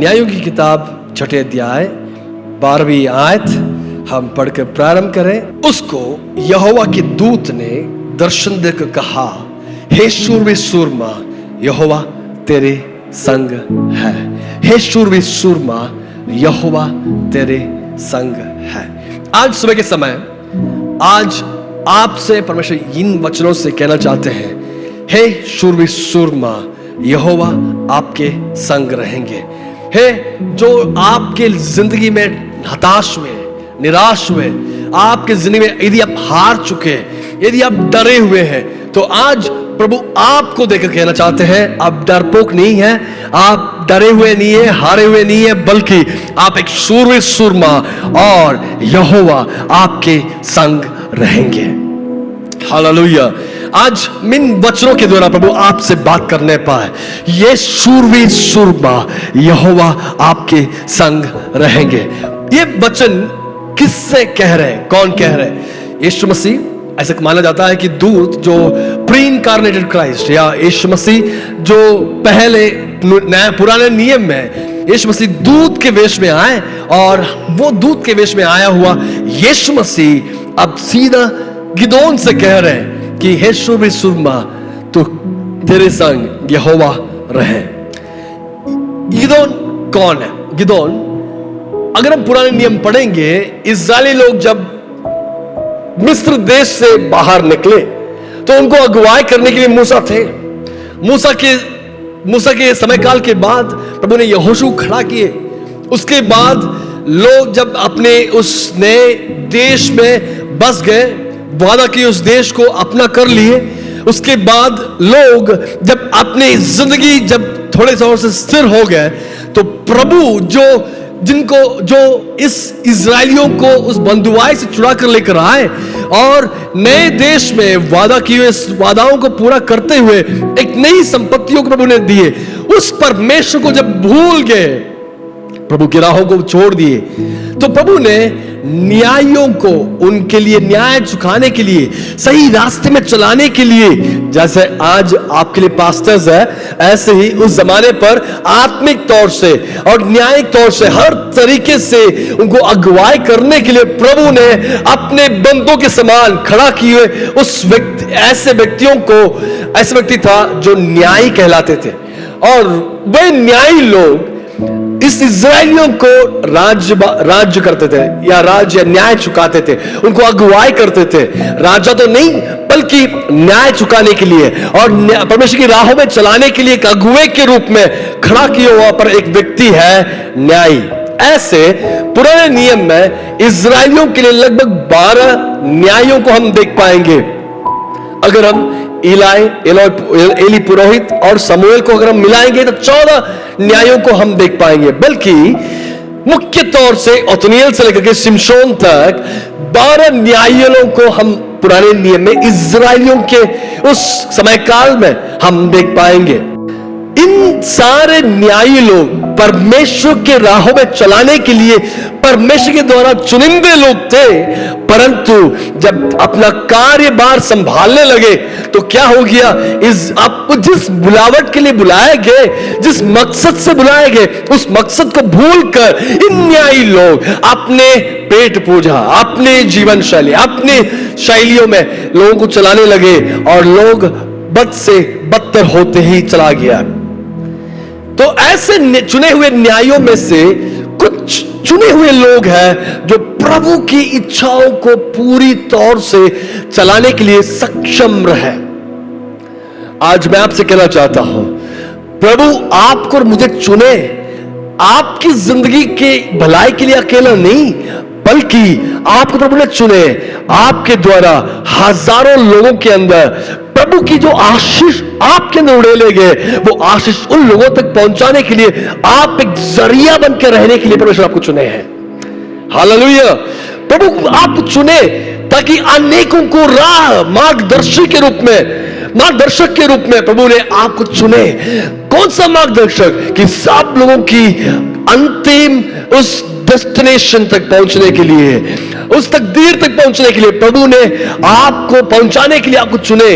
न्यायों की किताब 6 अध्याय 12वीं आयत हम पढ़कर प्रारंभ करें। उसको यहोवा के दूत ने दर्शन देकर कहा, हे शूरवीर सूरमा, यहोवा तेरे संग है। हे शूरवीर सूरमा, यहोवा तेरे संग है। आज सुबह के समय आज आपसे परमेश्वर इन वचनों से कहना चाहते हैं, हे शूरवीर सूरमा, यहोवा आपके संग रहेंगे। हे जो आपके जिंदगी में हताश हुए, निराश हुए, आपके जिंदगी में यदि आप हार चुके, यदि आप डरे हुए हैं, तो आज प्रभु आपको देखकर कहना चाहते हैं, आप डरपोक नहीं हैं, आप डरे हुए नहीं है, हारे हुए नहीं है, बल्कि आप एक शूरवीर सूरमा और यहोवा आपके संग रहेंगे। हालेलुया। आज इन वचनों के द्वारा प्रभु आपसे बात करने पाए, ये शूरवीर सूरमा यहोवा आपके संग रहेंगे। ये वचन किससे कह रहे हैं, कौन कह रहे हैं? यीशु मसीह। ऐसा माना जाता है कि दूत जो प्री इनकार्नेटेड क्राइस्ट या यीशु मसीह जो पहले पुराने नियम में यीशु मसीह दूत के वेश में आए, और वो दूत के वेश में आया हुआ यीशु मसीह अब सीधा गिदोन से कह रहे हैं कि हे शूरवीर सूरमा, तो तेरे संग यहोवा रहे। गिदोन कौन है? गिदोन, अगर हम पुराने नियम पढ़ेंगे, इस्राएली लोग जब मिस्र देश से बाहर निकले तो उनको अगुवाई करने के लिए मूसा थे। मूसा के समय काल के बाद प्रभु ने यहोशू खड़ा किए। उसके बाद लोग जब अपने उस नए देश में बस गए, वादा की उस देश को अपना कर लिए, उसके बाद लोग जब अपनी जिंदगी जब थोड़े से और से स्थिर हो गए, तो प्रभु जो इस इजरायलियों को उस बंधुआई से चुरा कर लेकर आए और नए देश में वादा किए हुए वादाओं को पूरा करते हुए एक नई संपत्तियों को प्रभु ने दिए, उस परमेश्वर को जब भूल गए, प्रभु की राहों को छोड़ दिए, तो प्रभु ने न्यायों को उनके लिए न्याय चुकाने के लिए, सही रास्ते में चलाने के लिए, जैसे आज आपके लिए पास्टर्स है, ऐसे ही उस जमाने पर आत्मिक तौर से और न्यायिक तौर से हर तरीके से उनको अगुवाई करने के लिए प्रभु ने अपने बंदों के समान खड़ा किए उस व्यक्ति, ऐसे व्यक्ति था जो न्यायी कहलाते थे। और वे न्यायी लोग इस इजरायलियों को राज्य करते थे या राज्य न्याय चुकाते थे, उनको अगुवाई करते थे। राजा तो नहीं, बल्कि न्याय चुकाने के लिए और परमेश्वर की राहों में चलाने के लिए एक अगुवे के रूप में खड़ा किया हुआ पर एक व्यक्ति है न्यायी। ऐसे पुराने नियम में इजरायलियों के लिए लगभग 12 न्यायों को हम देख पाएंगे। अगर हम एली पुरोहित और समूएल को अगर हम मिलाएंगे तो 14 न्यायों को हम देख पाएंगे। बल्कि मुख्य तौर से ओत्नीएल से लेकर के शिमशोन तक 12 न्यायों को हम पुराने नियम में इजरायलियों के उस समय काल में हम देख पाएंगे। इन सारे न्यायी लोग परमेश्वर के राहों में चलाने के लिए परमेश्वर के द्वारा चुनिंदे लोग थे, परंतु जब अपना कार्यभार संभालने लगे तो क्या हो गया, आपको जिस बुलावट के लिए बुलाए गए, जिस मकसद से बुलाए गए, उस मकसद को भूलकर इन न्यायी लोग अपने पेट पूजा, अपने जीवन शैली, अपने शैलियों में लोगों को चलाने लगे और लोग बद से बदतर होते ही चला गया। तो ऐसे चुने हुए न्यायों में से कुछ चुने हुए लोग हैं जो प्रभु की इच्छाओं को पूरी तौर से चलाने के लिए सक्षम रहे। आज मैं आपसे कहना चाहता हूं, प्रभु आपको और मुझे चुने आपकी जिंदगी के भलाई के लिए अकेला नहीं, बल्कि आपको प्रभु ने चुने आपके द्वारा हजारों लोगों के अंदर प्रभु की जो आशीष आपके अंदर उड़ेले गए, वो आशीष उन लोगों तक पहुंचाने के लिए आप एक जरिया बनकर रहने के लिए परमेश्वर आपको चुने हैं। हालेलुया। प्रभु आपको चुने ताकि अनेकों को मार्गदर्शक के रूप में प्रभु ने आपको चुने। कौन सा मार्गदर्शक? कि सब लोगों की अंतिम उस डेस्टिनेशन तक पहुंचने के लिए, उस तकदीर तक पहुंचने के लिए प्रभु ने आपको पहुंचाने के लिए आपको चुने।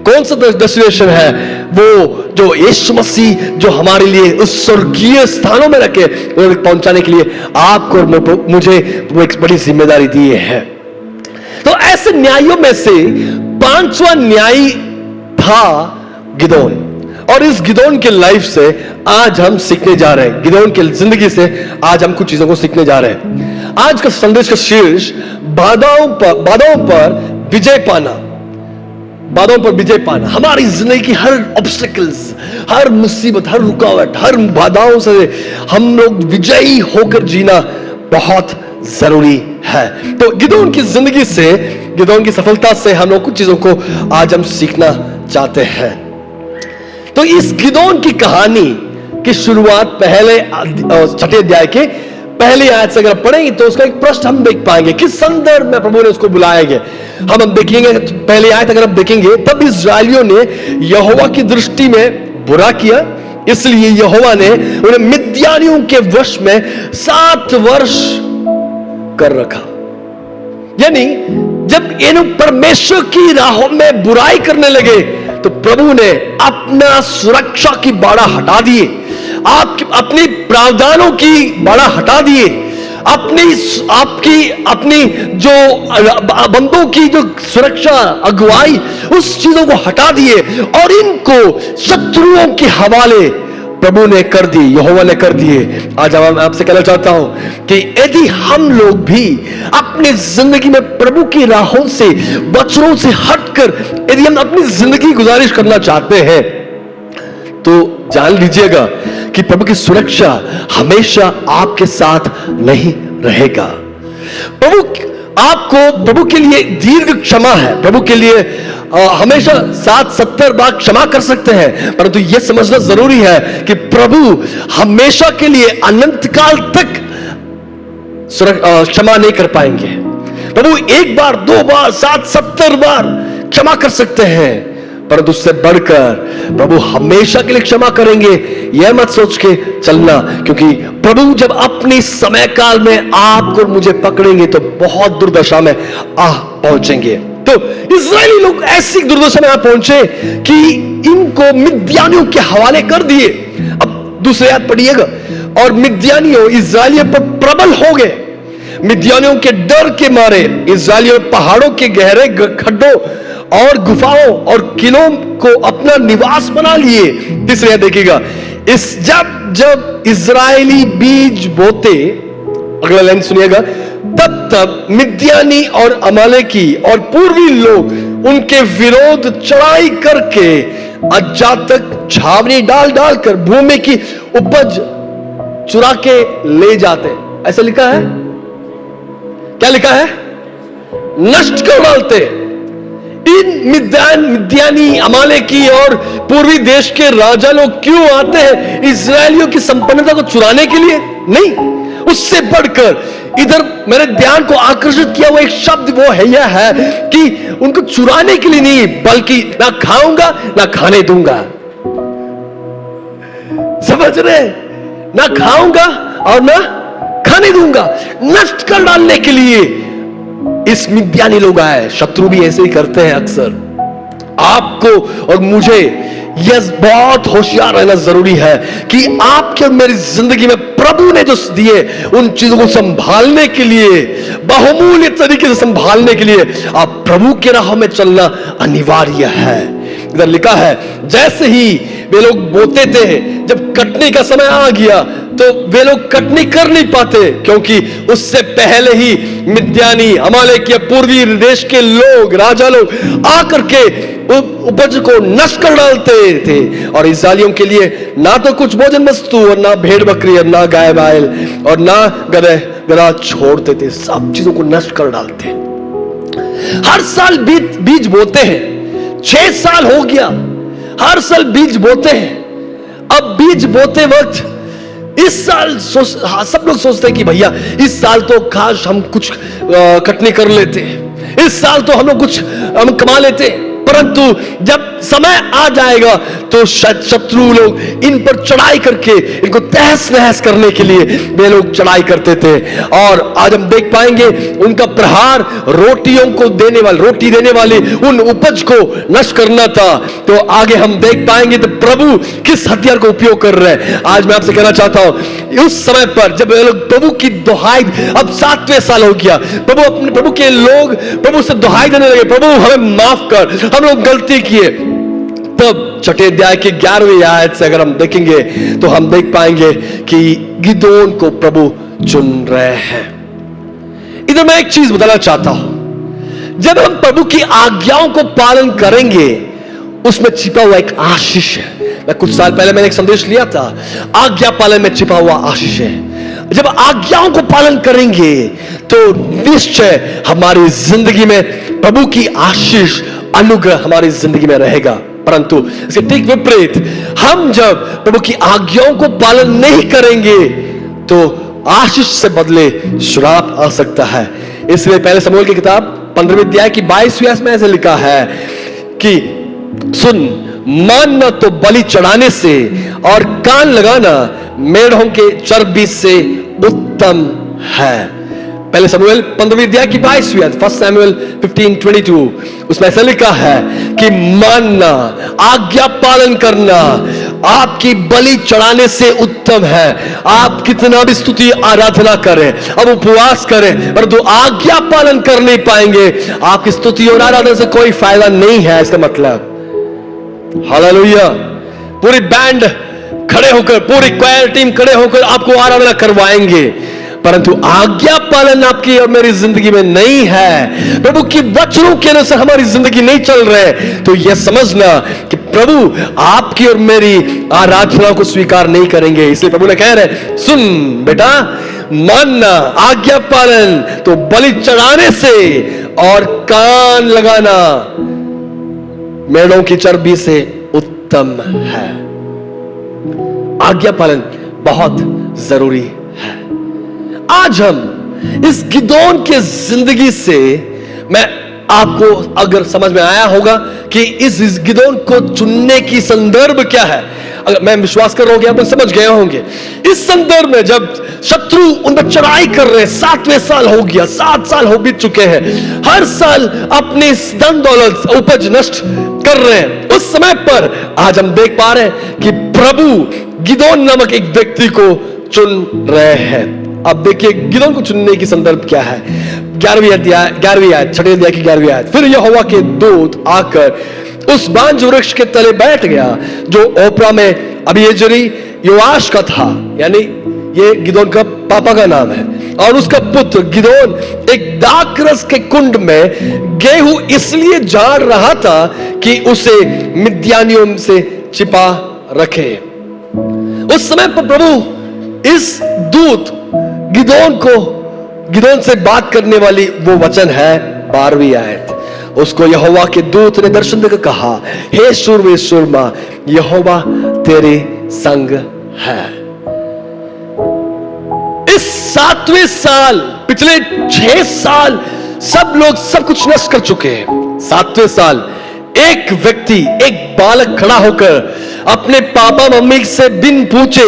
कौन सा डेस्टिनेशन है? वो जो यीशु मसीह जो हमारे लिए उस स्वर्गीय स्थानों में रखे पहुंचाने के लिए आपको और मुझे वो एक बड़ी जिम्मेदारी दी है। तो ऐसे न्यायों में से 5वां न्यायी था गिदोन, और इस गिदोन के लाइफ से आज हम सीखने जा रहे हैं। गिदोन की जिंदगी से आज हम कुछ चीजों को सीखने जा रहे हैं। आज का संदेश का शीर्ष बाधाओं पर विजय पाना। बाधाओं पर विजय पाना। हमारी जिंदगी की हर ऑब्स्टिकल्स, हर मुसीबत, हर रुकावट, हर बाधाओं से हम लोग विजयी होकर जीना बहुत जरूरी है। तो गिदोन की जिंदगी से, गिदोन की सफलता से हम लोग कुछ चीजों को आज हम सीखना चाहते हैं। तो इस गिदोन की कहानी की शुरुआत पहले 6 अध्याय के पहली आयत से अगर पढ़ेंगे तो उसका एक प्रश्न हम देख पाएंगे, किस संदर्भ में प्रभु ने उसको बुलाएंगे। हम देखेंगे पहली आयत अगर हम देखेंगे, तब इस्राएलियों ने यहोवा की दृष्टि में बुरा किया, इसलिए यहोवा ने उन्हें मिद्यानियों के वश में 7 वर्ष कर रखा। यानी जब इन परमेश्वर की राहों में बुराई करने लगे तो प्रभु ने अपना सुरक्षा की बाड़ा हटा दिए, अपनी प्रावधानों की बाड़ा हटा दिए, अपनी जो बंदों की जो सुरक्षा अगुवाई उस चीजों को हटा दिए और इनको शत्रुओं के हवाले प्रभु ने कर दी, यहोवा ने कर दिए। आज मैं आपसे कहना चाहता हूं कि यदि हम लोग भी अपनी जिंदगी में प्रभु की राहों से, वचनों से हटकर यदि हम अपनी जिंदगी गुजारिश करना चाहते हैं तो जान लीजिएगा कि प्रभु की सुरक्षा हमेशा आपके साथ नहीं रहेगा। प्रभु के लिए दीर्घ क्षमा है, प्रभु के लिए हमेशा 70 बार क्षमा कर सकते हैं, परंतु यह समझना जरूरी है कि प्रभु हमेशा के लिए अनंत काल तक क्षमा नहीं कर पाएंगे। प्रभु 1 बार 2 बार 70 बार क्षमा कर सकते हैं, परंतु उससे बढ़कर प्रभु हमेशा के लिए क्षमा करेंगे, यह मत सोच के चलना, क्योंकि प्रभु जब अपनी समय काल में आपको और मुझे पकड़ेंगे तो बहुत दुर्दशा में पहुंचेंगे। तो इस्राएली लोग ऐसी दुर्दशा में पहुंचे कि इनको मिद्यानियों के हवाले कर दिए। अब दूसरे याद पढ़िएगा, और मिद्यानियों इस्राएलियों पर प्रबल हो गए। मिद्यानियों के डर के मारे इस्राएलियों पहाड़ों के गहरे खड्डों और गुफाओं और किलों को अपना निवास बना लिए। तीसरे देखिएगा, जब इजरायली बीज बोते, अगला लाइन सुनिएगा, तब मिद्यानी और अमालेकी और पूर्वी लोग उनके विरोध चढ़ाई करके अजातक छावनी डाल कर भूमि की उपज चुरा के ले जाते। ऐसा लिखा है, क्या लिखा है? नष्ट कर डालते। इन मिद्यानी, अमालेकी और पूर्वी देश के राजा लोग क्यों आते हैं? इजरायलियों की संपन्नता को चुराने के लिए नहीं, उससे बढ़कर इधर मेरे ध्यान को आकर्षित किया हुआ एक शब्द वो है, यह है कि उनको चुराने के लिए नहीं, बल्कि ना खाऊंगा ना खाने दूंगा। समझ रहे? ना खाऊंगा और ना खाने दूंगा, नष्ट कर डालने के लिए इस मिद्यानी लोग आए। शत्रु भी ऐसे ही करते हैं अक्सर। आपको और मुझे यह बहुत होशियार रहना जरूरी है कि आपके और मेरी जिंदगी में प्रभु ने जो दिए उन चीजों को संभालने के लिए, बहुमूल्य तरीके से संभालने के लिए आप प्रभु के राह में चलना अनिवार्य है। इधर लिखा है, जैसे ही वे लोग बोते थे, जब कटने का समय आ गया तो वे लोग कटनी कर नहीं पाते, क्योंकि उससे पहले ही मिद्यानी, अमालेकी, पूर्वी देश के लोग, राजा लोग आकर के उपज को नष्ट कर डालते थे। और इस्राएलियों के लिए ना तो कुछ भोजन वस्तु और ना भेड़ बकरी और ना गाय बैल और ना गदहा छोड़ते थे, सब चीजों को नष्ट कर डालते। हर साल बीज बोते हैं, 6 साल हो गया, हर साल बीज बोते हैं। अब बीज बोते वक्त इस साल सब लोग सोचते हैं कि भैया इस साल तो काश हम कुछ कटनी कर लेते, इस साल तो हम लोग कुछ हम कमा लेते, परंतु जब समय आ जाएगा तो शत्रु लोग इन पर चढ़ाई करके इनको तहस नहस करने के लिए वे लोग चढ़ाई करते थे। और आज हम देख पाएंगे उनका प्रहार रोटी देने वाली उन उपज को नष्ट करना था। तो आगे हम देख पाएंगे तो प्रभु किस हथियार को उपयोग कर रहे हैं। आज मैं आपसे कहना चाहता हूं, उस समय पर जब लोग प्रभु की दुहाई, अब 7वें साल हो गया, प्रभु के लोग प्रभु से दुहाई देने लगे, प्रभु हमें माफ कर, हम लोग गलती किए। तब छठे अध्याय की 11वीं आयत से अगर हम देखेंगे तो हम देख पाएंगे कि गिदोन को प्रभु चुन रहे हैं। इधर मैं एक चीज बताना चाहता हूं, जब हम प्रभु की आज्ञाओं को पालन करेंगे उसमें छिपा हुआ एक आशीष है। मैं कुछ साल पहले मैंने एक संदेश लिया था, आज्ञा पालन में छिपा हुआ आशीष है। जब आज्ञाओं को पालन करेंगे तो निश्चय हमारी जिंदगी में प्रभु की आशीष, अनुग्रह हमारी जिंदगी में रहेगा। परंतु इसके ठीक विपरीत, हम जब प्रभु की आज्ञाओं को पालन नहीं करेंगे तो आशीष से बदले श्राप आ सकता है। इसलिए पहले शमूएल की किताब 15वें अध्याय की 22वीं आयत में ऐसे लिखा है कि सुन, मानना तो बलि चढ़ाने से और कान लगाना मेढ़ों के चर्बी से उत्तम है। पहले शमूएल 15वीं अध्याय की 22वीं आयत, 1 Samuel 15:22, उसमें ऐसा लिखा है कि मानना, आज्ञा पालन करना आपकी बलि चढ़ाने से उत्तम है। आप कितना भी स्तुति आराधना करें, अब उपवास करें, परंतु आज्ञा पालन कर नहीं पाएंगे, आपकी स्तुति और आराधना से कोई फायदा नहीं है। इसका मतलब हालेलुया, पूरी बैंड खड़े होकर, पूरी क्वायर टीम खड़े होकर आपको आराधना करवाएंगे, परंतु आज्ञा पालन आपकी और मेरी जिंदगी में नहीं है, प्रभु की वचनों के अनुसार हमारी जिंदगी नहीं चल रहे, तो यह समझना कि प्रभु आपकी और मेरी आराधना को स्वीकार नहीं करेंगे। इसलिए प्रभु ने कह रहे, सुन बेटा, मानना, आज्ञा पालन तो बलि चढ़ाने से और कान लगाना मेढ़ों की चर्बी से उत्तम है। आज्ञा पालन बहुत जरूरी है। आज हम इस गिदोन के जिंदगी से, मैं आपको अगर समझ में आया होगा कि इस गिदोन को चुनने की संदर्भ क्या है, अगर मैं विश्वास कर रहा हूं आप समझ गए होंगे। इस संदर्भ में जब शत्रु उन पर चढ़ाई कर रहे हैं, 7वें साल हो गया, 7 साल हो बीत चुके हैं, हर साल अपनी धन दौलत उपज नष्ट कर रहे हैं, उस समय पर आज हम देख पा रहे हैं कि प्रभु गिदोन नामक एक व्यक्ति को चुन रहे हैं। अब देखिए गिदोन को चुनने की संदर्भ क्या है। 11वीं आयत, छठे अध्याय की 11वीं आयत, फिर यहोवा के दूत आकर उस बांज वृक्ष के तले बैठ गया जो ओप्रा में अबीएजेरी योआश का था, यानी ये गिदोन का पापा का नाम है, और उसका पुत्र गिदोन एक दाखरस के कुंड में गेहूं इसलिए झाड़ रहा था कि उसे मिद्यानियों से छिपा रखे। उस समय पर प्रभु इस दूत गिदोन से बात करने वाली वो वचन है 12वीं आयत। उसको यहोवा के दूत ने दर्शन देकर कहा, हे शूरवीर सूरमा, यहोवा तेरे संग है। इस 7वें साल, पिछले 6 साल सब लोग सब कुछ नष्ट कर चुके हैं। 7वें साल एक व्यक्ति, एक बालक खड़ा होकर अपने पापा मम्मी से बिन पूछे,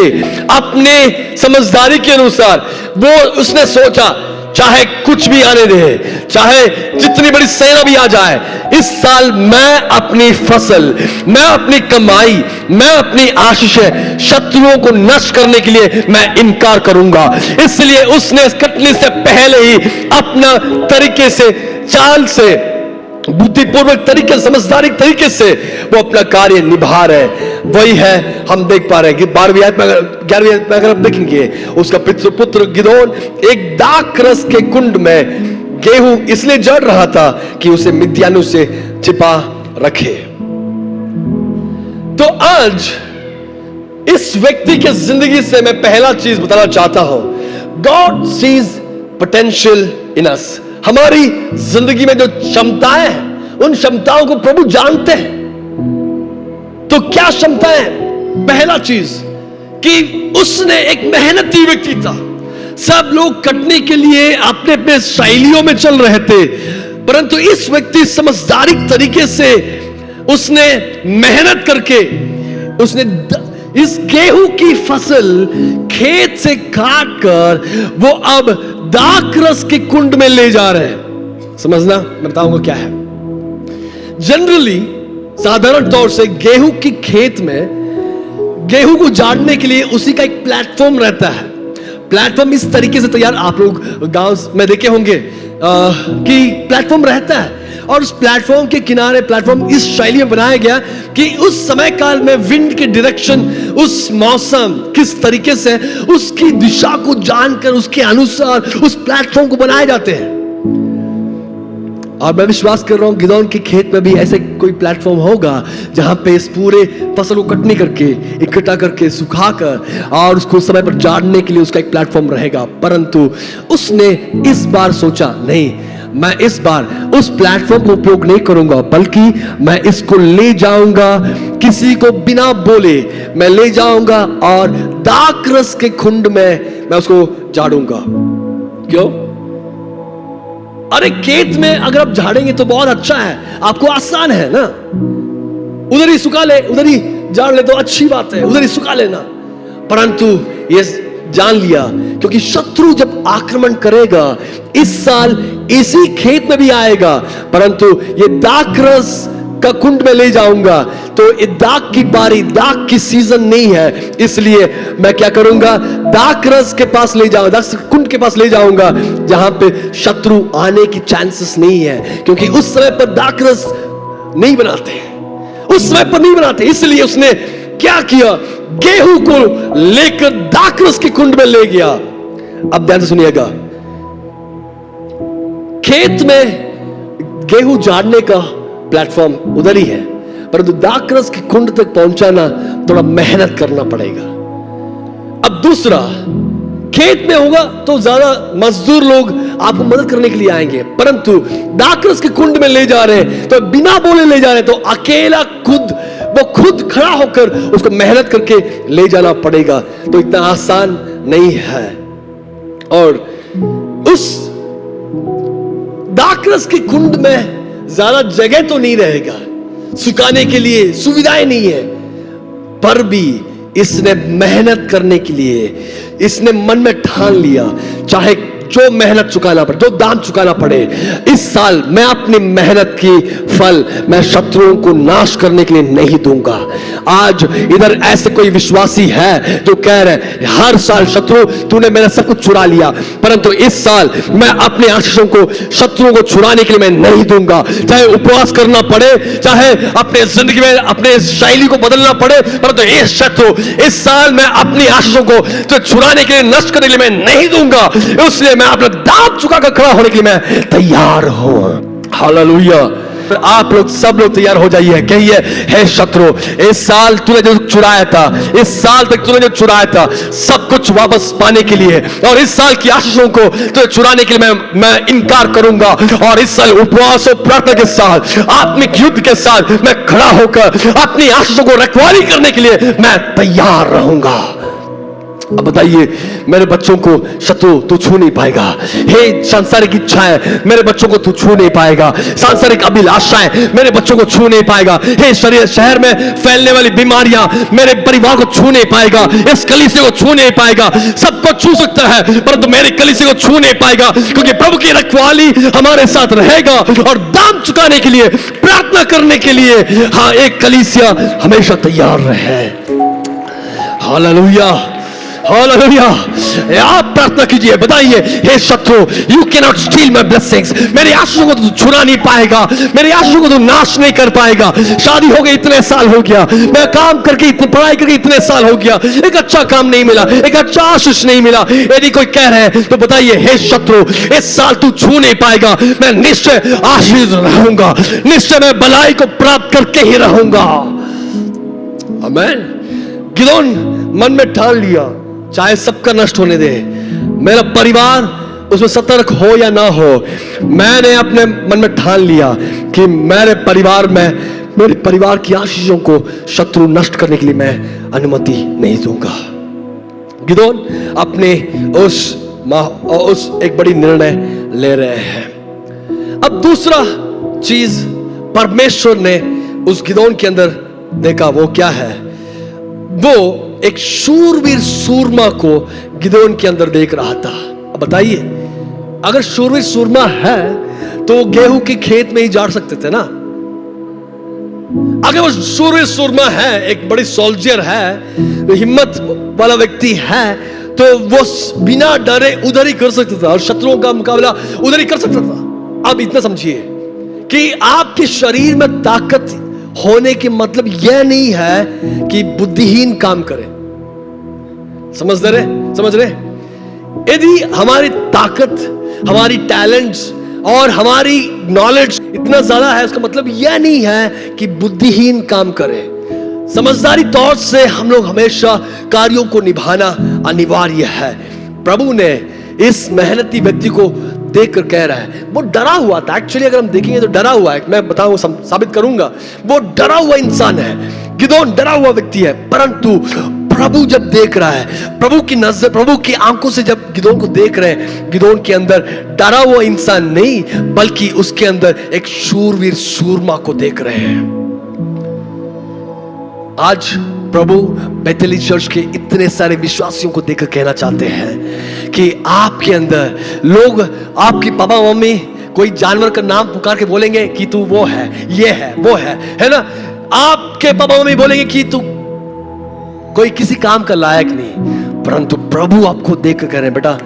अपने समझदारी के अनुसार वो उसने सोचा चाहे कुछ भी आने दे, चाहे जितनी बड़ी सेना भी आ जाए, इस साल मैं अपनी फसल, मैं अपनी कमाई, मैं अपनी आशीषें शत्रुओं को नष्ट करने के लिए मैं इनकार करूंगा। इसलिए उसने कटने से पहले ही अपना तरीके से, चाल से, बुद्धिपूर्वक तरीके, समझदारी तरीके से वो अपना कार्य निभा रहे। वही है हम देख पा रहे हैं कि 12वीं आयत में, 11वीं आयत में अगर आप देखेंगे, उसका पुत्र गिदोन एक दाखरस के कुंड में गेहूं इसलिए जड़ रहा था कि उसे मिद्यानियों से छिपा रखे। तो आज इस व्यक्ति के जिंदगी से मैं पहला चीज बताना चाहता हूं, गॉड सीज पोटेंशियल इन अस। हमारी जिंदगी में जो क्षमताएं हैं, उन क्षमताओं को प्रभु जानते हैं। तो क्या क्षमताएं? पहला चीज कि उसने एक मेहनती व्यक्ति था। सब लोग कटने के लिए अपने अपने शैलियों में चल रहे थे, परंतु इस व्यक्ति समझदारी तरीके से उसने मेहनत करके उसने इस गेहूं की फसल खेत से काट कर वो अब दाखरस के कुंड में ले जा रहे हैं। समझना, मैं बताऊंगा क्या है। जनरली साधारण तौर से गेहूं की खेत में गेहूं को झाड़ने के लिए उसी का एक प्लेटफॉर्म रहता है। प्लेटफॉर्म इस तरीके से तैयार, आप लोग गांव में देखे होंगे कि प्लेटफॉर्म रहता है और उस प्लेटफॉर्म के किनारे प्लेटफॉर्म इस शैली में बनाया गया कि उस समय काल में विंड के डायरेक्शन, उस मौसम किस तरीके से, उसकी दिशा को जानकर उसके अनुसार उस प्लेटफॉर्म को बनाए जाते हैं। और मैं विश्वास कर रहा हूं गिदोन के खेत में भी ऐसे कोई प्लेटफॉर्म होगा जहां पे इस पूरे फसल को कटनी करके, इकट्ठा करके, सुखाकर और उसको समय पर झाड़ने के लिए उसका एक प्लेटफॉर्म रहेगा। परंतु उसने इस बार सोचा, नहीं, मैं इस बार उस प्लेटफॉर्म को उपयोग नहीं करूंगा, बल्कि मैं इसको ले जाऊंगा, किसी को बिना बोले मैं ले जाऊंगा और दाखरस के कुंड में मैं उसको झाड़ूंगा। क्यों? अरे खेत में अगर आप झाड़ेंगे तो बहुत अच्छा है, आपको आसान है ना, उधर ही सुखा ले, उधर ही झाड़ ले तो अच्छी बात है, उधर ही सुखा लेना। परंतु ये जान लिया क्योंकि शत्रु जब आक्रमण करेगा इस साल इसी खेत में भी आएगा, परंतु ये दाखरस का कुंड में ले जाऊंगा तो ये दाख की बारी, दाख की सीजन नहीं है, इसलिए मैं क्या करूंगा, दाखरस के पास ले जाऊंगा, दाख कुंड के पास ले जाऊंगा जहां पे शत्रु आने की चांसेस नहीं है, क्योंकि उस समय पर दाखरस नहीं बनाते, उस समय पर नहीं बनाते। इसलिए उसने क्या किया, गेहूं को लेकर दाखरस के कुंड में ले गया। अब ध्यान से सुनिएगा, खेत में गेहूं झाड़ने का प्लेटफॉर्म उधर ही है, परंतु दाखरस के कुंड तक पहुंचाना थोड़ा मेहनत करना पड़ेगा। अब दूसरा, खेत में होगा तो ज्यादा मजदूर लोग आपको मदद करने के लिए आएंगे, परंतु दाखरस के कुंड में ले जा रहे हैं तो बिना बोले ले जा रहे हैं, तो अकेला वो खुद खड़ा होकर उसको मेहनत करके ले जाना पड़ेगा, तो इतना आसान नहीं है। और उस दाखरस के कुंड में ज्यादा जगह तो नहीं रहेगा, सुखाने के लिए सुविधाएं नहीं है, पर भी इसने मेहनत करने के लिए इसने मन में ठान लिया, चाहे जो मेहनत चुकाना पड़े, जो दाम चुकाना पड़े, इस साल मैं अपनी मेहनत की फल मैं शत्रुओं को नाश करने के लिए नहीं दूंगा। आज इधर ऐसे कोई विश्वासी है जो कह रहे हर साल शत्रु तूने मेरा सब कुछ चुरा लिया, परंतु इस साल मैं अपने आशीषों को शत्रुओं को चुराने के लिए मैं नहीं दूंगा, चाहे उपवास करना पड़े, चाहे अपने जिंदगी में अपने शैली को बदलना पड़े, परंतु इस शत्रु इस साल मैं अपनी आशीषों को तो चुराने के लिए, नष्ट करने के लिए मैं नहीं दूंगा, इसलिए मैं अपना दांत चुकाकर खड़ा होने के लिए मैं तैयार हूं। हालेलुया। आप लोग सब लोग तैयार हो जाइए, कहिए हे शत्रु, इस साल तूने जो चुराया था, इस साल तक तूने जो चुराया था सब कुछ वापस पाने के लिए, और इस साल की आशीषों को तो चुराने के लिए मैं इनकार करूंगा, और इस साल उपवास और प्रार्थना के साथ, आत्मिक युद्ध के साथ मैं खड़ा होकर अपनी आशीषों को रखवाली करने के लिए मैं तैयार रहूंगा। अब बताइए, मेरे बच्चों को शत्रु तू छू नहीं पाएगा, हे सांसारिक इच्छाएं मेरे बच्चों को तू छू नहीं पाएगा, सांसारिक अभिलाषाएं मेरे बच्चों को छू नहीं पाएगा, हे शहर में फैलने वाली बीमारियां मेरे परिवार को छू नहीं पाएगा, इस कलीसिया को छू नहीं पाएगा, सबको छू सकता है परंतु मेरी कलीसिया को छू नहीं पाएगा, क्योंकि प्रभु की रखवाली हमारे साथ रहेगा, और दाम चुकाने के लिए, प्रार्थना करने के लिए, हाँ, एक कलीसिया हमेशा तैयार रहे। Hallelujah, hallelujah. आप प्रार्थना कीजिए, बताइए हे शत्रु, you can not steel my blessings, मेरी आशीषों को तू चुरा नहीं पाएगा, मेरी आशीषों को तू नाश नहीं कर पाएगा। शादी हो गई, इतने साल हो गया, मैं काम करके इतने पढ़ाई करके इतने साल हो गया, एक अच्छा काम नहीं मिला, एक अच्छा आशीष नहीं मिला, यदि कोई कह रहे हैं तो बताइए हे शत्रु, इस साल तू छू नहीं पाएगा, मैं निश्चय आशीष रहूंगा, निश्चय मैं भलाई को प्राप्त करके ही रहूंगा। आमीन। गिदोन मन में ठान लिया, चाहे सबका नष्ट होने दे, मेरा परिवार उसमें सतर्क हो या ना हो, मैंने अपने मन में ठान लिया कि मेरे परिवार में, मेरे परिवार की आशीषों को शत्रु नष्ट करने के लिए मैं अनुमति नहीं दूंगा। गिदोन अपने उस एक बड़ी निर्णय ले रहे हैं। अब दूसरा चीज, परमेश्वर ने उस गिदोन के अंदर देखा वो क्या है, वो एक शूरवीर सूरमा को गिदोन के अंदर देख रहा था। अब बताइए, अगर शूरवीर सूरमा है तो वो गेहूं के खेत में ही जाड़ सकते थे ना। अगर वो शूरवीर सूरमा है, एक बड़ी सोल्जर है, हिम्मत वाला व्यक्ति है, तो वो बिना डरे उधर ही कर सकता था और शत्रुओं का मुकाबला उधर ही कर सकता था। अब इतना समझिए कि आपके शरीर में ताकत होने के मतलब यह नहीं है कि बुद्धिहीन काम करे। समझ रहे? यदि हमारी ताकत, हमारी टैलेंट्स और हमारी नॉलेज इतना ज्यादा है, उसका मतलब यह नहीं है कि बुद्धिहीन काम करे। समझदारी तौर से हम लोग हमेशा कार्यों को निभाना अनिवार्य है। प्रभु ने इस मेहनती व्यक्ति को देखकर कह रहा है, वो डरा हुआ था। एक्चुअली अगर हम देखेंगे तो डरा हुआ है, मैं बताऊं, साबित करूंगा। वो डरा हुआ इंसान है, गिदोन डरा हुआ व्यक्ति है। परंतु प्रभु जब देख रहा है, प्रभु की नजर, प्रभु की आंखों से जब गिदोन को देख रहे हैं, गिदोन के अंदर डरा हुआ इंसान नहीं, बल्कि उसके अंदर एक शूरवीर सूरमा को देख रहे हैं। आज प्रभु बेथेली चर्च के इतने सारे विश्वासियों को देखकर कहना चाहते हैं कि आपके अंदर लोग, आपकी पापा मम्मी कोई जानवर का नाम पुकार के बोलेंगे कि तू वो है, ये है, वो है ना। आपके पापा मम्मी बोलेंगे कि तू कोई किसी काम का लायक नहीं, परंतु प्रभु आपको देखकर कह रहे हैं, बेटा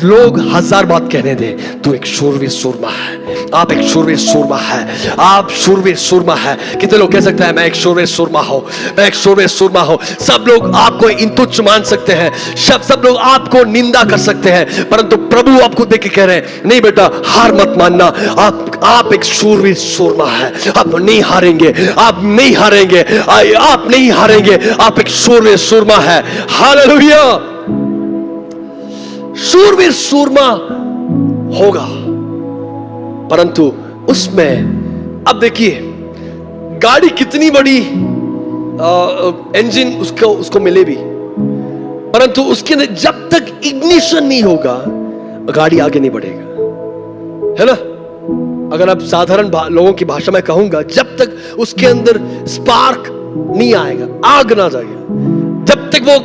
लोग 1000 बात कहने दे, तू एक शूरवीर सूरमा है, आप एक शूरवीर सूरमा है, आप शूरवीर सूरमा है। कितने लोग कह सकते हैं मैं एक शूरवीर सूरमा हूं, मैं एक शूरवीर सूरमा हूं। सब लोग आपको तुच्छ मान सकते हैं, सब लोग आपको निंदा कर सकते हैं, परंतु प्रभु आपको देख के कह रहे हैं, नहीं बेटा, हार मत मानना, आप एक शूरवीर सूरमा है, आप नहीं हारेंगे, आप नहीं हारेंगे, आप नहीं हारेंगे, आप एक शूरवीर सूरमा है। हालेलुया। शूरवीर सूरमा होगा, परंतु उसमें अब देखिए गाड़ी कितनी बड़ी इंजन उसको मिले भी, परंतु उसके अंदर जब तक इग्निशन नहीं होगा गाड़ी आगे नहीं बढ़ेगा, है ना। अगर आप साधारण लोगों की भाषा में कहूंगा, जब तक उसके अंदर स्पार्क नहीं आएगा, आग ना जाएगा, जब तक वो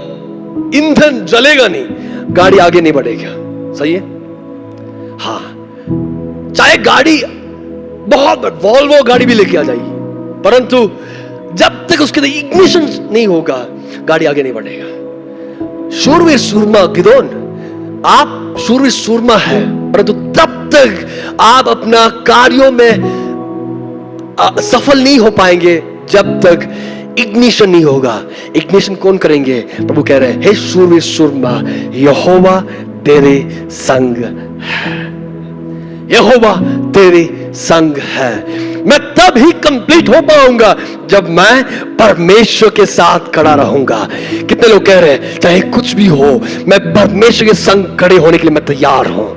ईंधन जलेगा नहीं, गाड़ी आगे नहीं बढ़ेगा। सही है? हाँ, चाहे गाड़ी बहुत वॉल्वो गाड़ी भी लेके आ जाइए, परंतु जब तक उसके अंदर इग्निशन नहीं होगा गाड़ी आगे नहीं बढ़ेगा। शूरवीर सूरमा गिदोन, आप शूरवीर सूरमा है, परंतु तब तक आप अपना कार्यों में सफल नहीं हो पाएंगे जब तक इग्निशन नहीं होगा। इग्निशन कौन करेंगे? प्रभु कह रहे हैं, हे शूरवीर सूरमा, यहोवा तेरे संग है, यहोवा तेरे संग है। मैं तब ही कंप्लीट हो पाऊंगा जब मैं परमेश्वर के साथ खड़ा रहूंगा। कितने लोग कह रहे हैं, चाहे कुछ भी हो, मैं परमेश्वर के संग खड़े होने के लिए मैं तैयार हूं।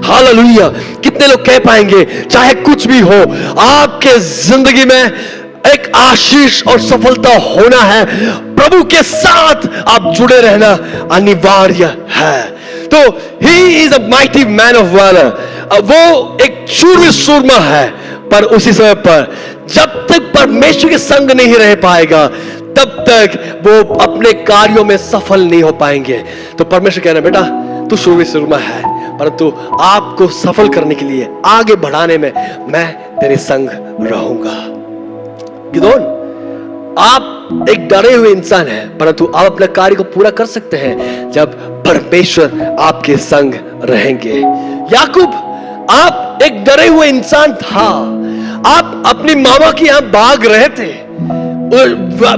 हालेलुया। कितने लोग कह पाएंगे, चाहे कुछ भी हो, आपके जिंदगी में एक आशीष और सफलता होना है, प्रभु के साथ आप जुड़े रहना अनिवार्य है। तो he is a mighty man of valour, वो एक शूरवीर सूरमा है, पर उसी समय पर जब तक परमेश्वर के संग नहीं रह पाएगा तब तक वो अपने कार्यों में सफल नहीं हो पाएंगे। तो परमेश्वर कह रहे हैं, बेटा तू शूरवीर सूरमा है, परंतु आपको सफल करने के लिए, आगे बढ़ाने में मैं तेरे संग रहूंगा। गिदोन, आप एक डरे हुए इंसान हैं, परंतु आप अपने कार्य को पूरा कर सकते हैं जब परमेश्वर आपके संग रहेंगे। याकूब, आप एक डरे हुए इंसान था, आप अपनी मामा के यहां भाग रहे थे,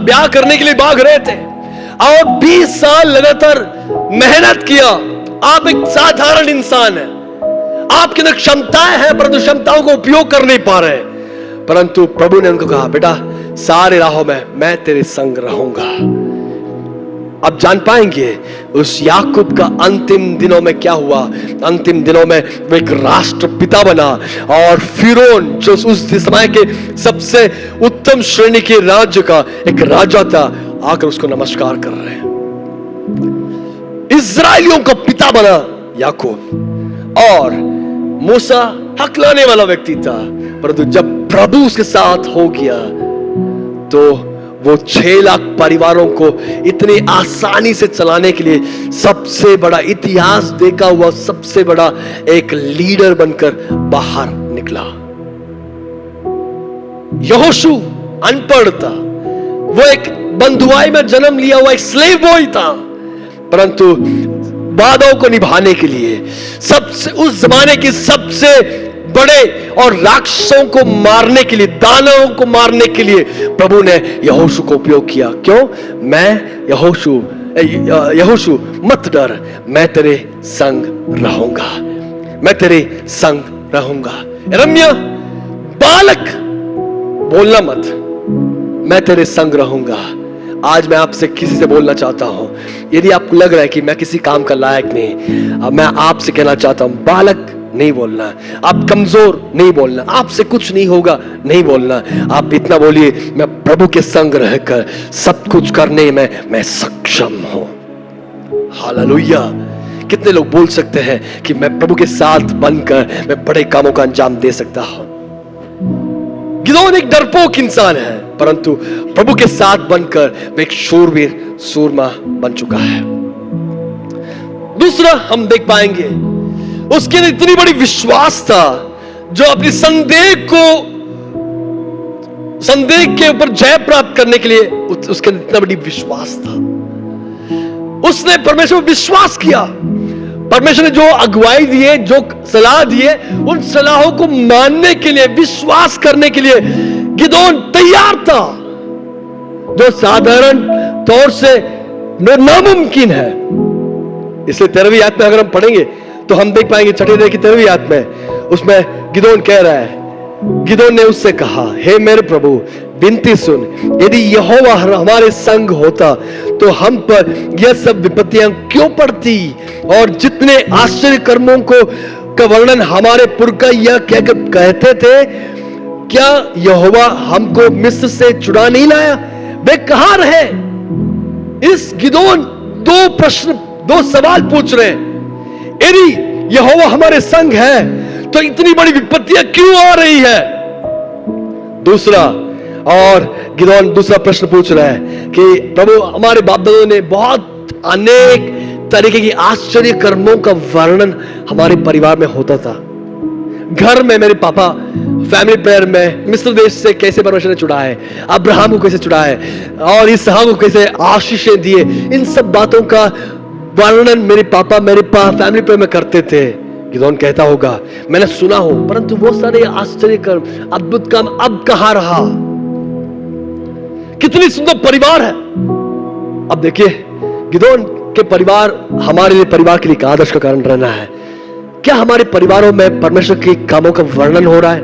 ब्याह करने के लिए भाग रहे थे, और 20 साल लगातार मेहनत किया। आप एक साधारण इंसान हैं, आपके अंदर क्षमताएं हैं, परंतु क्षमताओं को उपयोग कर नहीं पा रहे। परंतु प्रभु ने उनको कहा, बेटा सारे राहों में मैं तेरे संग रहूंगा। अब जान पाएंगे उस याकूब का अंतिम दिनों में क्या हुआ। अंतिम दिनों में वो एक राष्ट्रपिता बना, और फिरौन जो उस समय के सबसे उत्तम श्रेणी के राज्य का एक राजा था, आकर उसको नमस्कार कर रहे हैं। इस्राएलियों का पिता बना याकूब, और मूसा हकलाने वाला व्यक्ति था, परंतु जब प्रभु उसके साथ हो गया तो वो 6 लाख परिवारों को इतनी आसानी से चलाने के लिए सबसे बड़ा इतिहास देखा हुआ सबसे बड़ा एक लीडर बनकर बाहर निकला। यहोशू अनपढ़ था, वो एक बंधुआई में जन्म लिया हुआ एक स्लेव बॉय था, परंतु वादों को निभाने के लिए सबसे उस जमाने के सबसे बड़े और राक्षसों को मारने के लिए, दानवों को मारने के लिए प्रभु ने यहोशू को उपयोग किया। क्यों? मैं यहोशू मत डर, मैं तेरे संग रहूंगा, मैं तेरे संग रहूंगा। यिर्मयाह बालक बोलना मत, मैं तेरे संग रहूंगा। आज मैं आपसे किसी से बोलना चाहता हूं, यदि आपको लग रहा है कि मैं किसी काम का लायक नहीं, अब मैं आपसे कहना चाहता हूं, बालक नहीं बोलना, आप कमजोर नहीं बोलना, आपसे कुछ नहीं होगा नहीं बोलना। आप इतना बोलिए, मैं प्रभु के संग रहकर सब कुछ करने में मैं सक्षम हूं। हालेलुया। कितने लोग बोल सकते हैं कि मैं प्रभु के साथ बनकर मैं बड़े कामों का अंजाम दे सकता हूं। गिदोन एक डरपोक इंसान है, परंतु प्रभु के साथ बनकर वह एक शूरवीर सूरमा बन चुका है। दूसरा हम देख पाएंगे, उसके लिए इतनी बड़ी विश्वास था, जो अपनी संदेह के ऊपर जय प्राप्त करने के लिए उसके इतना बड़ी विश्वास था। उसने परमेश्वर पर विश्वास किया। परमेश्वर ने जो अगुवाई दिए, जो सलाह दिए, उन सलाहों को मानने के लिए, विश्वास करने के लिए गिदोन तैयार था, जो साधारण तौर से नामुमकिन है। इसलिए 13वीं आयत में अगर हम पढ़ेंगे तो हम देख पाएंगे, छठे अध्याय की 13वीं आयत में उसमें गिदोन कह रहा है, गिदोन ने उससे कहा, हे मेरे प्रभु विनती सुन, यदि यहोवा हमारे संग होता तो हम पर यह सब विपत्तियां क्यों पड़ती, और जितने आश्चर्य कर्मों का वर्णन हमारे पुरखा यह कहकर कहते थे, क्या यहोवा हमको मिस्र से छुड़ा नहीं लाया? वे कहां रहे? इस गिदोन दो सवाल पूछ रहे हैं। यदि यहोवा हमारे संग है तो इतनी बड़ी विपत्तियां क्यों आ रही है? दूसरा, और गिदोन दूसरा प्रश्न पूछ रहा है कि प्रभु, हमारे बाप दादों ने बहुत अनेक तरीके की आश्चर्य कर्मों का वर्णन हमारे परिवार में होता था। घर में मेरे पापा फैमिली प्रेयर में मिस्र देश से कैसे परमेश्वर ने छुड़ाया है, अब्राहम को कैसे छुड़ाया है, और इसहाक को कैसे आशीषें दिए, इन सब बातों का वर्णन मेरे पापा फैमिली प्रेयर में करते थे। गिदोन कहता होगा, मैंने सुना हो, परंतु वो सारे आश्चर्य कर्म, अद्भुत काम अब कहां रहा? कितनी सुंदर परिवार है। अब देखिए, गिदोन के परिवार हमारे लिए, परिवार के लिए एक आदर्श का कारण रहना है। क्या हमारे परिवारों में परमेश्वर के कामों का वर्णन हो रहा है,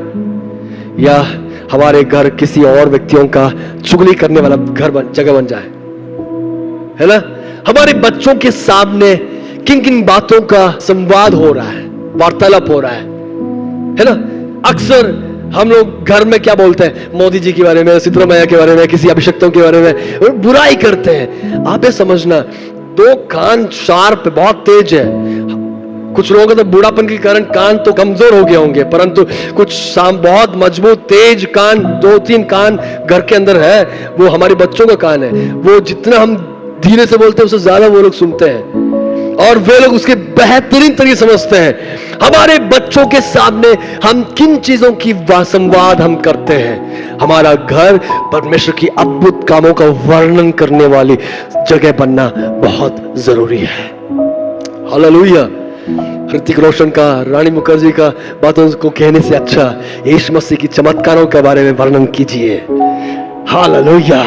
या हमारे घर किसी और व्यक्तियों का चुगली करने वाला जगह बन जाए? है ना? हमारे बच्चों के सामने किन किन बातों का संवाद हो रहा है, वार्तालाप हो रहा है ना? अक्सर हम लोग घर में क्या बोलते हैं, मोदी जी के बारे में, सिद्धरामैया के बारे में, किसी अभिषक्तों के बारे में बुराई करते हैं। आप ये समझना, 2 कान शार्प, बहुत तेज है। कुछ लोगों का तो बूढ़ापन के कारण कान तो कमजोर हो गए होंगे, परंतु कुछ बहुत मजबूत तेज कान, 2-3 कान घर के अंदर है, वो हमारे बच्चों का कान है। वो जितना हम धीरे से बोलते हैं उससे ज्यादा वो लोग सुनते हैं, और वे लोग उसके बेहतरीन तरीके समझते हैं। हमारे बच्चों के सामने हम किन चीजों की संवाद हम करते हैं? हमारा घर परमेश्वर की अद्भुत कामों का वर्णन करने वाली जगह बनना बहुत जरूरी है। हालेलुया। ऋतिक रोशन का, रानी मुखर्जी का बातों को कहने से अच्छा यीशु मसीह की चमत्कारों के बारे में वर्णन कीजिए। हालेलुया।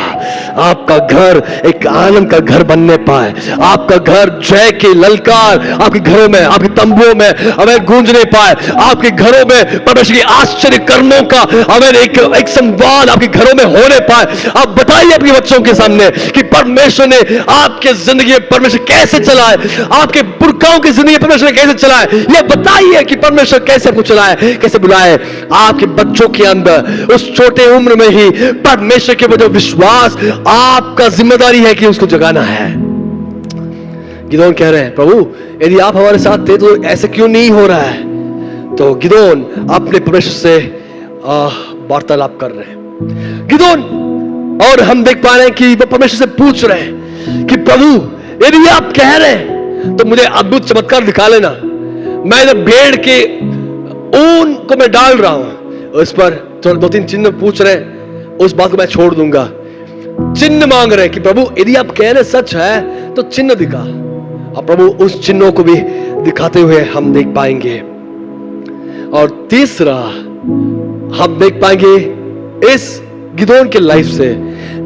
आपका घर एक आनंद का घर बनने पाए, आपका घर जय की ललकार आपके घरों में, आपके तंबुओं में हमें गूंजने पाए, आपके घरों में परमेश्वर के आश्चर्य कर्मों का हमें एक संवाद आपके घरों में होने पाए। आप बताइए अपने बच्चों के सामने कि परमेश्वर ने आपके जिंदगी में परमेश्वर कैसे चलाए, आपके पुरखाओं की जिंदगी में परमेश्वर ने कैसे चलाए। यह बताइए कि परमेश्वर कैसे आपको चलाए, कैसे बुलाए। आपके बच्चों के अंदर उस छोटे उम्र में ही परमेश्वर के वजह विश्वास आपका जिम्मेदारी है कि उसको जगाना है। गिदोन कह रहे हैं, प्रभु यदि आप हमारे साथ थे तो ऐसे क्यों नहीं हो रहा है? तो गिदोन अपने परमेश्वर से वार्तालाप कर रहे हैं गिदोन, और हम देख पा रहे हैं कि वो परमेश्वर से पूछ रहे हैं कि प्रभु यदि आप कह रहे हैं तो मुझे अद्भुत चमत्कार दिखा लेना। मैं इधर भेड़ के ऊन को मैं डाल रहा हूं, उस पर तो 2-3 चिन्ह पूछ रहे हैं, उस बात को मैं छोड़ दूंगा। चिन्ह मांग रहे हैं कि प्रभु यदि आप कह रहे सच है तो चिन्ह दिखा, और प्रभु उस चिन्हों को भी दिखाते हुए हम देख पाएंगे। और तीसरा हम देख पाएंगे इस गिदोन के लाइफ से,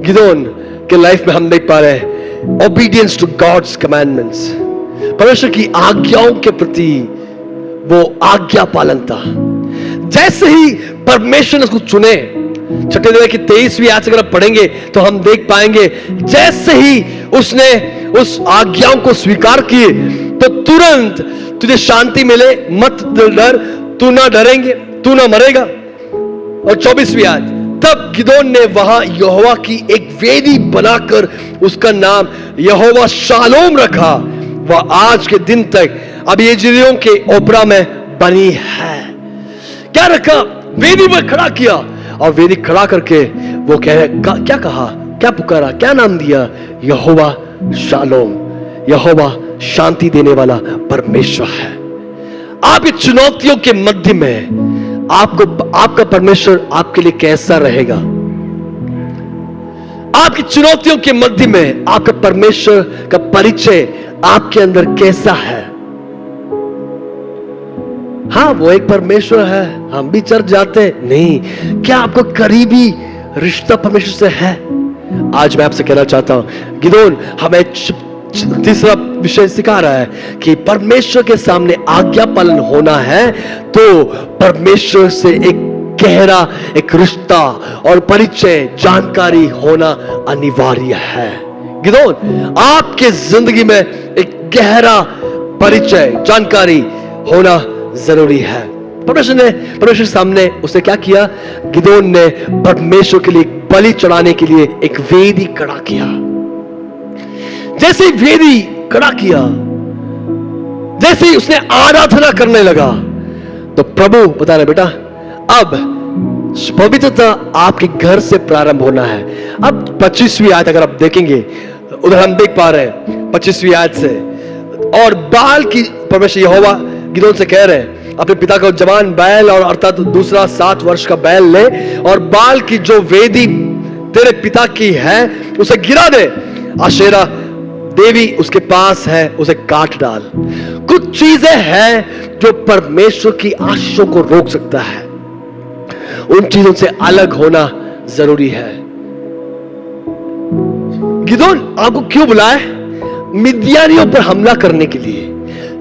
गिदोन के लाइफ में हम देख पा रहे हैं ओबीडियंस टू गॉड्स कमांडमेंट्स, परमेश्वर की आज्ञाओं के प्रति वो आज्ञा पालन था। जैसे ही परमेश्वर ने उसको चुने, छठे अध्याय की 23वीं आयत अगर पढ़ेंगे तो हम देख पाएंगे जैसे ही उसने उस आज्ञाओं को स्वीकार किए तो तुरंत तुझे शांति मिले, मत डर, तू ना डरेंगे, तू ना मरेगा। और 24वीं आयत, तब गिदोन ने वहां यहोवा की एक वेदी बनाकर उसका नाम यहोवा शालोम रखा, वह आज के दिन तक अब यजेरियों के ओपरा में बनी है। क्या रखा? वेदी पर खड़ा किया, और वेदी खड़ा करके वो क्या कहा, क्या पुकारा, क्या नाम दिया? यहोवा शालोम, यहोवा शांति देने वाला परमेश्वर है। आपकी चुनौतियों के मध्य में आपका परमेश्वर आपके लिए कैसा रहेगा? आपकी चुनौतियों के मध्य में आपका परमेश्वर का परिचय आपके अंदर कैसा है? हाँ, वो एक परमेश्वर है, हम भी चर्च जाते हैं, नहीं, क्या आपको करीबी रिश्ता परमेश्वर से है? आज मैं आपसे कहना चाहता हूं, गिदोन हमें तीसरा विषय सिखा रहा है कि परमेश्वर के सामने आज्ञा पालन होना है तो परमेश्वर से एक गहरा एक रिश्ता और परिचय, जानकारी होना अनिवार्य है। गिदोन, आपके जिंदगी में एक गहरा परिचय, जानकारी होना जरूरी है। परमेश्वर सामने उसने क्या किया? गिदोन ने परमेश्वर के लिए बलि चढ़ाने के लिए एक वेदी खड़ा किया। जैसे ही वेदी खड़ा किया, जैसे ही उसने आराधना करने लगा, तो प्रभु बता रहे, बेटा अब पवित्रता आपके घर से प्रारंभ होना है। अब 25वीं आयत अगर आप देखेंगे, उधर हम देख पा रहे हैं 25वीं आयत से, और बाल की परमेश्वर यहोवा गिदोन से कह रहे हैं, अपने पिता का जवान बैल और अर्थात दूसरा 7 वर्ष का बैल ले, और बाल की जो वेदी तेरे पिता की है उसे गिरा दे, आशेरा देवी उसके पास है, उसे काट डाल। कुछ चीजें हैं जो परमेश्वर की आशीषों को रोक सकता है, उन चीजों से अलग होना जरूरी है। गिदोन आपको क्यों बुलाया? मिद्यानियों पर हमला करने के लिए,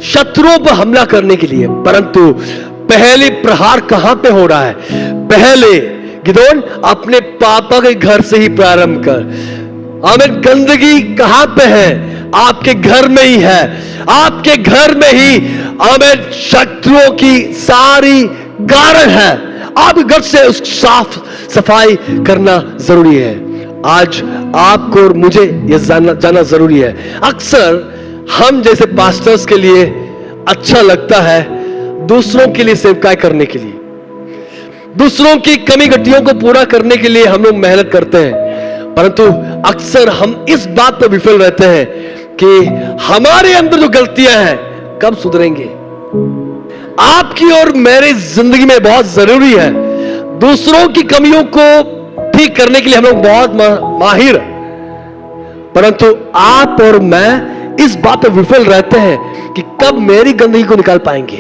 शत्रुओं पर हमला करने के लिए, परंतु पहले प्रहार कहां पे हो रहा है? पहले गिदोन अपने पापा के घर से ही प्रारंभ कर। आमीन। गंदगी कहां पे है? आपके घर में ही है, आपके घर में ही आमीन शत्रुओं की सारी कारण है। आप घर से उस साफ सफाई करना जरूरी है। आज आपको और मुझे यह जानना जरूरी है। अक्सर हम जैसे पास्टर्स के लिए अच्छा लगता है दूसरों के लिए सेवकाई करने के लिए, दूसरों की कमी घटियों को पूरा करने के लिए हम लोग मेहनत करते हैं, परंतु अक्सर हम इस बात पर विफल रहते हैं कि हमारे अंदर जो गलतियां हैं कब सुधरेंगे। आपकी और मेरी जिंदगी में बहुत जरूरी है, दूसरों की कमियों को ठीक करने के लिए हम लोग बहुत माहिर, परंतु आप और मैं इस बात पर विफल रहते हैं कि कब मेरी गंदगी को निकाल पाएंगे।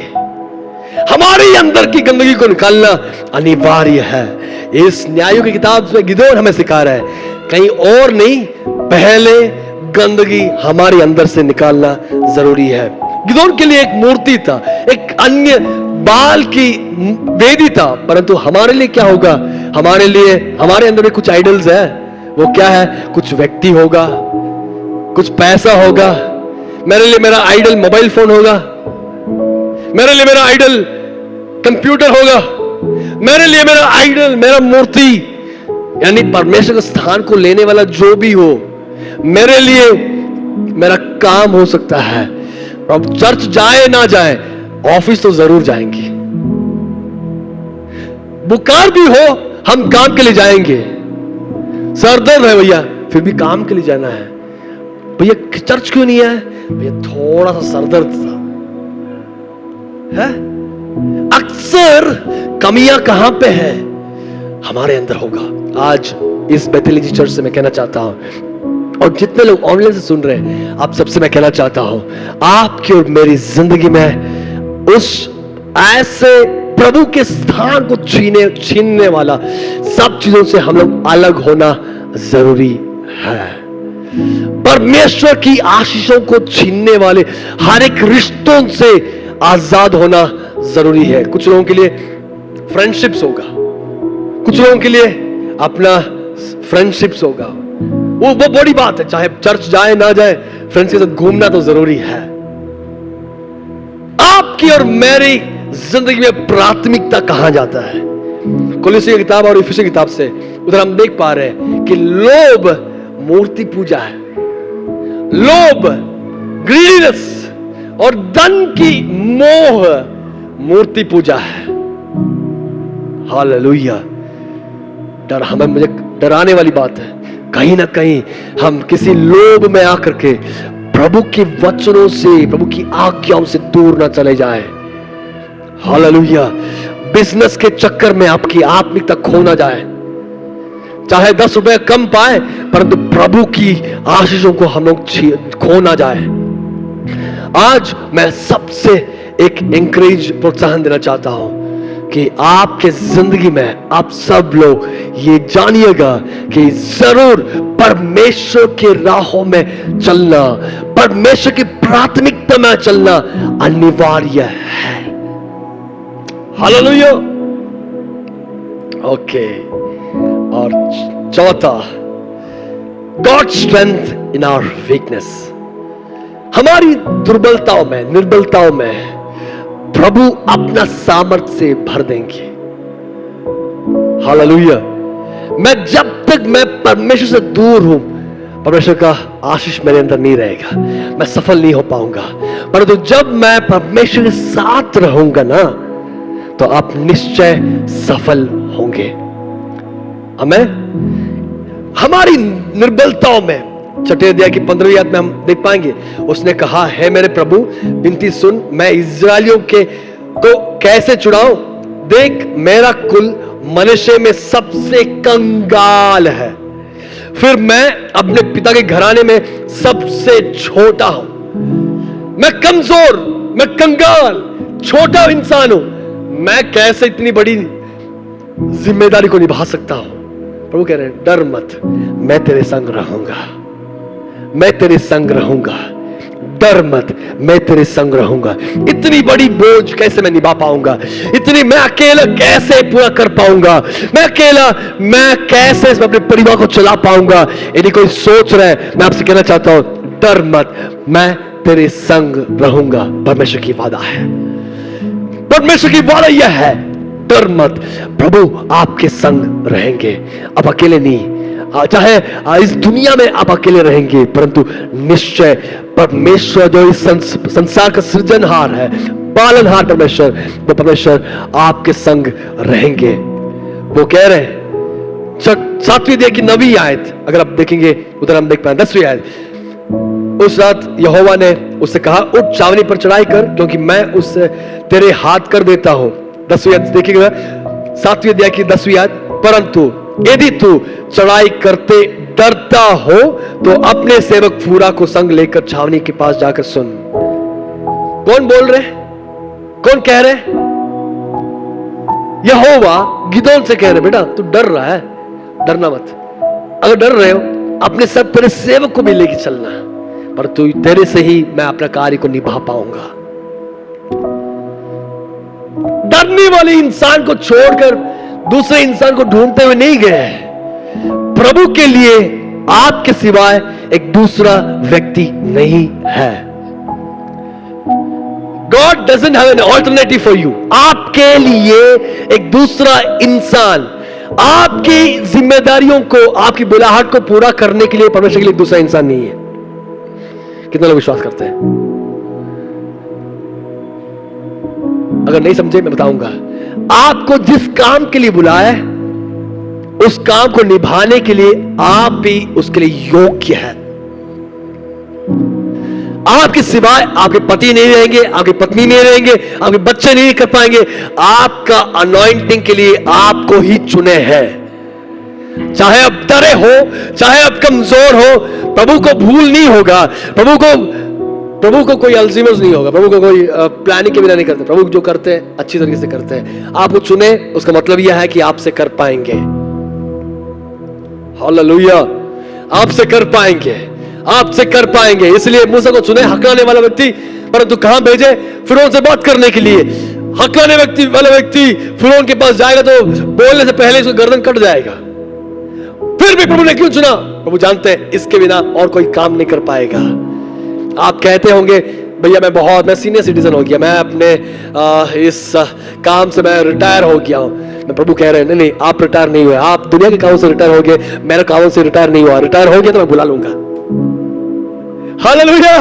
हमारे अंदर की गंदगी को निकालना अनिवार्य है। इस न्यायों की किताब में गिदोन हमें सिखा रहा है, कहीं और नहीं, पहले गंदगी हमारे अंदर से निकालना जरूरी है। गिदोन के लिए एक मूर्ति था, एक अन्य बाल की वेदी था, परंतु हमारे लिए क्या होगा? हमारे लिए हमारे अंदर में कुछ आइडल्स है। वो क्या है? कुछ व्यक्ति होगा, कुछ पैसा होगा। मेरे लिए मेरा आइडल मोबाइल फोन होगा, मेरे लिए मेरा आइडल कंप्यूटर होगा, मेरे लिए मेरा आइडल मेरा मूर्ति यानी परमेश्वर के स्थान को लेने वाला जो भी हो, मेरे लिए मेरा काम हो सकता है। अब चर्च जाए ना जाए, ऑफिस तो जरूर जाएंगे। बुखार भी हो हम काम के लिए जाएंगे, सर दर्द है भैया, फिर भी काम के लिए जाना है। भैया चर्च क्यों नहीं आए? भैया थोड़ा सा सर दर्द था। है अक्सर कमियां कहां पे है? हमारे अंदर होगा। आज इस बेथेलिजी चर्च से मैं कहना चाहता हूं, और जितने लोग ऑनलाइन से सुन रहे हैं, आप सबसे मैं कहना चाहता हूं, आपकी और मेरी जिंदगी में उस ऐसे प्रभु के स्थान को छीनने वाला सब चीजों से हम लोग अलग होना जरूरी है। परमेश्वर की आशीषों को छीनने वाले हर एक रिश्तों से आजाद होना जरूरी है। कुछ लोगों के लिए फ्रेंडशिप्स होगा, कुछ लोगों के लिए अपना फ्रेंडशिप्स होगा, वो बड़ी बात है। चाहे चर्च जाए ना जाए, फ्रेंड्स के साथ घूमना तो जरूरी है। आपकी और मेरी जिंदगी में प्राथमिकता कहां जाता है? कोलोसी की किताब और इफिसी की किताब से उधर हम देख पा रहे हैं कि लोभ मूर्ति पूजा है, लोभ ग्रीडीनेस और धन की मोह मूर्ति पूजा है। हालेलुया। मुझे डराने वाली बात है, कहीं ना कहीं हम किसी लोभ में आकर के प्रभु के वचनों से, प्रभु की आज्ञाओं से दूर ना चले जाए। हालेलुया। बिजनेस के चक्कर में आपकी आत्मिकता खो ना जाए। चाहे 10 रुपए कम पाए, परंतु प्रभु की आशीषों को हम लोग खो ना जाए। आज मैं सबसे एक एनकरेज, प्रोत्साहन देना चाहता हूं कि आपके जिंदगी में आप सब लोग ये जानिएगा कि जरूर परमेश्वर के राहों में चलना, परमेश्वर की प्राथमिकता में चलना अनिवार्य है। हालेलुया। ओके। और चौथा, God strength in our weakness. हमारी दुर्बलताओं में, निर्बलताओं में प्रभु अपना सामर्थ्य से भर देंगे। हालेलुया। जब तक मैं परमेश्वर से दूर हूं, परमेश्वर का आशीष मेरे अंदर नहीं रहेगा, मैं सफल नहीं हो पाऊंगा। परंतु जब मैं परमेश्वर के साथ रहूंगा ना, तो आप निश्चय सफल होंगे। हमें हमारी निर्बलताओं में, छठे अध्याय की 15वीं आयत में हम देख पाएंगे, उसने कहा, है मेरे प्रभु विनती सुन, मैं इस्राएलियों को कैसे छुड़ाऊं? देख मेरा कुल मनुष्य में सबसे कंगाल है, फिर मैं अपने पिता के घराने में सबसे छोटा हूं। मैं कमजोर, मैं कंगाल, छोटा इंसान हूं, मैं कैसे इतनी बड़ी जिम्मेदारी को निभा सकता हूं? प्रभु कह रहे हैं, डर मत, मैं तेरे संग रहूंगा, मैं तेरे संग रहूंगा, डर मत, मैं तेरे संग रहूंगा। इतनी बड़ी बोझ कैसे मैं निभा पाऊंगा? इतनी मैं अकेला कैसे पूरा कर पाऊंगा? मैं अकेला मैं कैसे अपने परिवार को चला पाऊंगा? यदि कोई सोच रहा है, मैं आपसे कहना चाहता हूं, डर मत, मैं तेरे संग रहूंगा। परमेश्वर की वादा है, परमेश्वर की वादा यह है, डर मत, प्रभु आपके संग रहेंगे। अब अकेले नहीं, चाहे इस दुनिया में आप अकेले रहेंगे, परंतु निश्चय परमेश्वर जो इस संसार का सृजनहार है, पालनहार परमेश्वर, वो परमेश्वर आपके संग रहेंगे। वो कह रहे हैं 7वीं अध्याय की 9वीं आयत, अगर आप देखेंगे उधर हम देख पाए 10वीं आयत, उस रात यहोवा ने उससे कहा, उठ छावनी पर चढ़ाई कर, क्योंकि मैं उससे तेरे हाथ कर देता हूं। 10वीं आयत देखिएगा, 7वीं अध्याय की 10वीं आयत, परंतु यदि तू चढ़ाई करते डरता हो, तो अपने सेवक फूरा को संग लेकर छावनी के पास जाकर सुन। कौन बोल रहे? कौन कह रहे? यहोवा गिदोन से कह रहे, बेटा तू डर रहा है, डरना मत। अगर डर रहे हो, अपने साथ तेरे सेवक को भी लेके चलना, पर तू तेरे से ही मैं अपना कार्य को निभा पाऊंगा। डरने वाले इंसान को छोड़कर दूसरे इंसान को ढूंढते हुए नहीं गए। प्रभु के लिए आपके सिवाय एक दूसरा व्यक्ति नहीं है। God doesn't have an alternative for you. आपके लिए एक दूसरा इंसान, आपकी जिम्मेदारियों को, आपकी बुलाहट को पूरा करने के लिए परमेश्वर के लिए एक दूसरा इंसान नहीं है। कितने लोग विश्वास करते हैं? अगर नहीं समझे मैं बताऊंगा। आपको जिस काम के लिए बुलाया है, उस काम को निभाने के लिए आप भी उसके लिए योग्य है। आपके सिवाय आपके पति नहीं रहेंगे, आपकी पत्नी नहीं रहेंगे, आपके बच्चे नहीं कर पाएंगे। आपका अनॉइंटिंग के लिए आपको ही चुने हैं। चाहे आप डरे हो, चाहे आप कमजोर हो, प्रभु को भूल नहीं होगा। प्रभु को कोई अल्जीमर्स नहीं होगा। प्रभु को कोई प्लानिंग के बिना नहीं करते। प्रभु जो करते हैं अच्छी तरीके से करते हैं। आपको चुने, उसका मतलब यह है कि आपसे कर पाएंगे। हालेलुया, आपसे कर पाएंगे, आपसे कर पाएंगे। इसलिए मूसा को चुने, हकलाने वाला व्यक्ति, परंतु कहां भेजे? फिरौन से बात करने के लिए। हकलाने वाला व्यक्ति फिरौन के पास जाएगा तो बोलने से पहले उसका गर्दन कट जाएगा। फिर भी प्रभु ने क्यों चुना? प्रभु जानते हैं इसके बिना और कोई काम नहीं कर पाएगा। आप कहते होंगे, भैया मैं सीनियर सिटीजन हो गया, मैं अपने इस काम से मैं रिटायर हो गया हूं। मैं प्रभु कह रहे हैं नहीं, आप रिटायर नहीं हुए। आप दुनिया के काम से रिटायर हो गए, मेरे काम से रिटायर नहीं हुआ। रिटायर हो गया तो मैं बुला लूंगा। हालेलुया।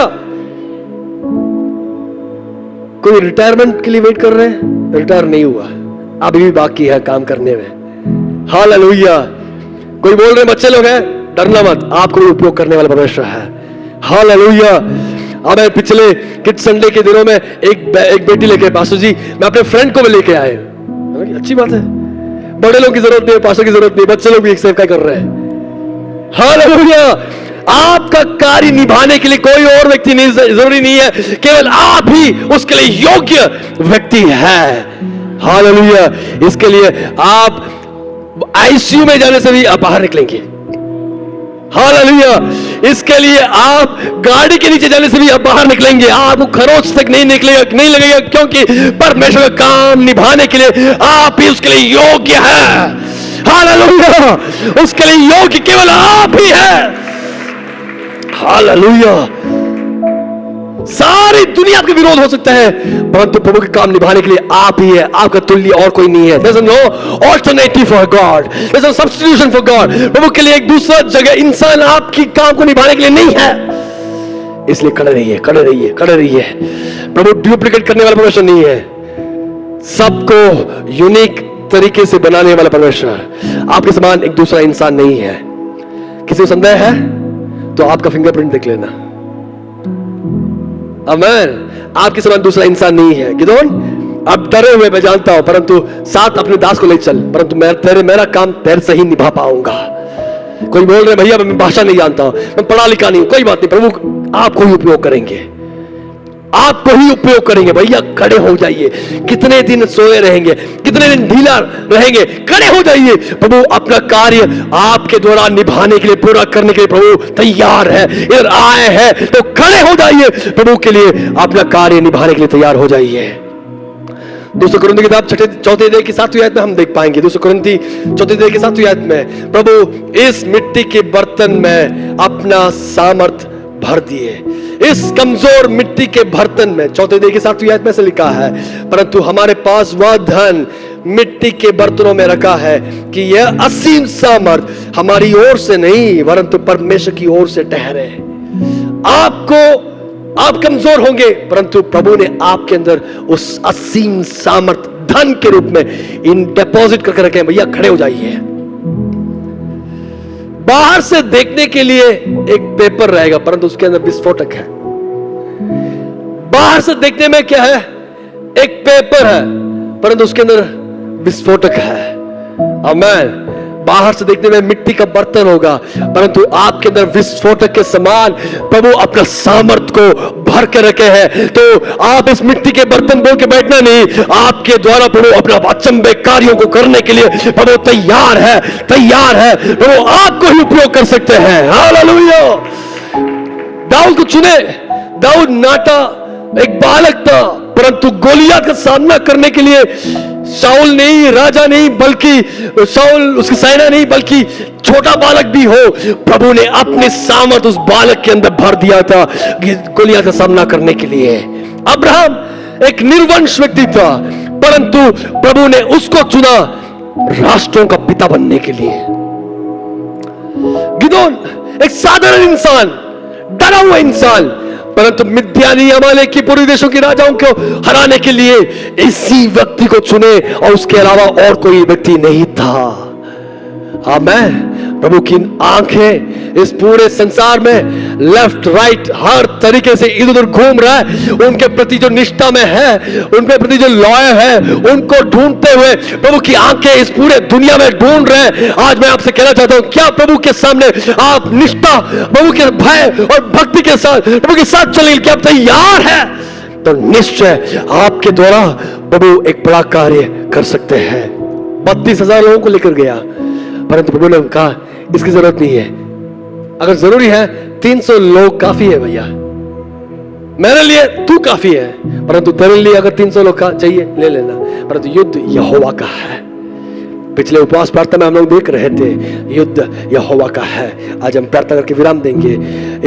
कोई रिटायरमेंट के लिए वेट कर रहे हैं, रिटायर नहीं हुआ, अभी भी बाकी है काम करने में। हालेलुया। कोई बोल रहे बच्चे लोग हैं, डरना मत, आपको भी उपयोग करने वाला परमेश्वर है। हालेलुया। अब मैं पिछले किड संडे के दिनों में एक बेटी लेके, पास्टर जी मैं अपने फ्रेंड को भी लेके आए। अच्छी बात है, बड़े लोग की जरूरत नहीं है, पास्टर की जरूरत नहीं, बच्चे लोग भी एक सेवका कर रहे हैं। हालेलुया। आपका कार्य निभाने के लिए कोई और व्यक्ति नहीं जरूरी नहीं है, केवल आप ही उसके लिए योग्य व्यक्ति है। हालेलुया। इसके लिए आप आईसीयू में जाने से भी आप बाहर निकलेंगे। हालेलुया। इसके लिए आप गाड़ी के नीचे जाने से भी आप बाहर निकलेंगे। आपको खरोच तक नहीं लगेगा, क्योंकि परमेश्वर का काम निभाने के लिए आप ही उसके लिए योग्य है। हालेलुया। उसके लिए योग्य केवल आप ही है। हालेलुया। सारी दुनिया आपके विरोध हो सकता है, परंतु प्रभु के काम निभाने के लिए आप ही है। आपका तुल्य और कोई नहीं है। There's no alternative for God. There's no substitution for God. प्रभु के लिए एक दूसरा जगह इंसान आपकी काम को निभाने के लिए नहीं है। इसलिए खड़े रहिए, खड़े रहिए, खड़े रहिए। प्रभु डुप्लीकेट करने वाला परमेश्वर नहीं है, सबको यूनिक तरीके से बनाने वाला परमेश्वर। आपके समान एक दूसरा इंसान नहीं है। किसी को संदेह है तो आपका फिंगरप्रिंट देख लेना। आमीन। आपके समान दूसरा इंसान नहीं है। गिदोन, अब डरे हुए मैं जानता हूं, परंतु साथ अपने दास को ले चल, परंतु मेरा काम तेरे से ही निभा पाऊंगा। कोई बोल रहे भैया मैं भाषा नहीं जानता हूं, मैं पढ़ा लिखा नहीं हूं, कोई बात नहीं, प्रभु आपको ही उपयोग करेंगे, आपको ही उपयोग करेंगे। भैया खड़े हो जाइए। कितने दिन सोए रहेंगे, कितने दिन ढीला रहेंगे, खड़े हो जाइए। प्रभु अपना कार्य आपके द्वारा निभाने के लिए, पूरा करने के लिए प्रभु तैयार है। इधर आए हैं तो खड़े हो जाइए, प्रभु के लिए अपना कार्य निभाने के लिए तैयार हो जाइए। दूसरे कुरिन्ती की किताब चौथे अध्याय की 7वीं आयत में हम देख पाएंगे। दूसरे कुरिन्ती चौथे अध्याय की 7वीं आयत में प्रभु इस मिट्टी के बर्तन में अपना सामर्थ भर दिए। इस कमजोर मिट्टी के बर्तन में, चौथे अध्याय की 7वीं आयत में से लिखा है, परंतु हमारे पास वह धन मिट्टी के बर्तनों में रखा है कि यह असीम सामर्थ हमारी ओर से नहीं परंतु परमेश्वर की ओर से ठहरे। आप कमजोर होंगे, परंतु प्रभु ने आपके अंदर उस असीम सामर्थ धन के रूप में इन डिपॉजिट करके रखे हैं। भैया खड़े हो जाइए। बाहर से देखने के लिए एक पेपर रहेगा, परंतु उसके अंदर विस्फोटक है। बाहर से देखने में क्या है? एक पेपर है, परंतु उसके अंदर विस्फोटक है। आमीन। बाहर से देखने में मिट्टी का बर्तन होगा, परंतु आपके अंदर विस्फोटक के समान प्रभु अपना सामर्थ को भर के रखे हैं। तो आप इस मिट्टी के बर्तन बोल के बैठना नहीं, आपके द्वारा प्रभु अपना अचंभे कार्यों को करने के लिए प्रभु तैयार है, तैयार है। प्रभु आपको ही उपयोग कर सकते हैं। हालेलुया। दाऊद को चुने। दाऊद नाटा एक बालक था, परंतु गोलियत का सामना करने के लिए शाऊल नहीं, राजा नहीं, बल्कि शाऊल उसकी सेना नहीं, बल्कि छोटा बालक भी हो, प्रभु ने अपने सामर्थ उस बालक के अंदर भर दिया था गोलियत का सामना करने के लिए। अब्राहम एक निर्वंश व्यक्ति था, परंतु प्रभु ने उसको चुना राष्ट्रों का पिता बनने के लिए। गिदोन एक साधारण इंसान, डरा हुआ इंसान, परंतु मिद्यानी अमालेक की पूर्वी देशों के राजाओं को हराने के लिए इसी व्यक्ति को चुने और उसके अलावा और कोई व्यक्ति नहीं था। आमेन। प्रभु की आंखें इस पूरे संसार में लेफ्ट राइट हर तरीके से इधर उधर घूम रहा है। उनके प्रति जो निष्ठा में है, उनके प्रति जो लॉयल है, उनको ढूंढते हुए प्रभु की आंखें इस पूरे दुनिया में ढूंढ रहे हैं। आज मैं आपसे कहना चाहता हूं, क्या प्रभु के सामने आप निष्ठा, प्रभु के भय और भक्ति के साथ प्रभु के साथ चलने के आप तैयार है, तो निश्चय आपके द्वारा प्रभु एक बड़ा कार्य कर सकते हैं। 32,000 लोगों को लेकर गया, परंतु प्रभु ने कहा इसकी जरूरत नहीं है। अगर जरूरी है 300 लोग काफी है भैया, मेरे लिए तू काफी है, परंतु तेरे लिए अगर 300 लोग चाहिए ले लेना, परंतु युद्ध यहोवा का है। पिछले उपवास प्रार्थना में हम लोग देख रहे थे युद्ध यहोवा का है। आज हम प्रार्थना करके विराम देंगे।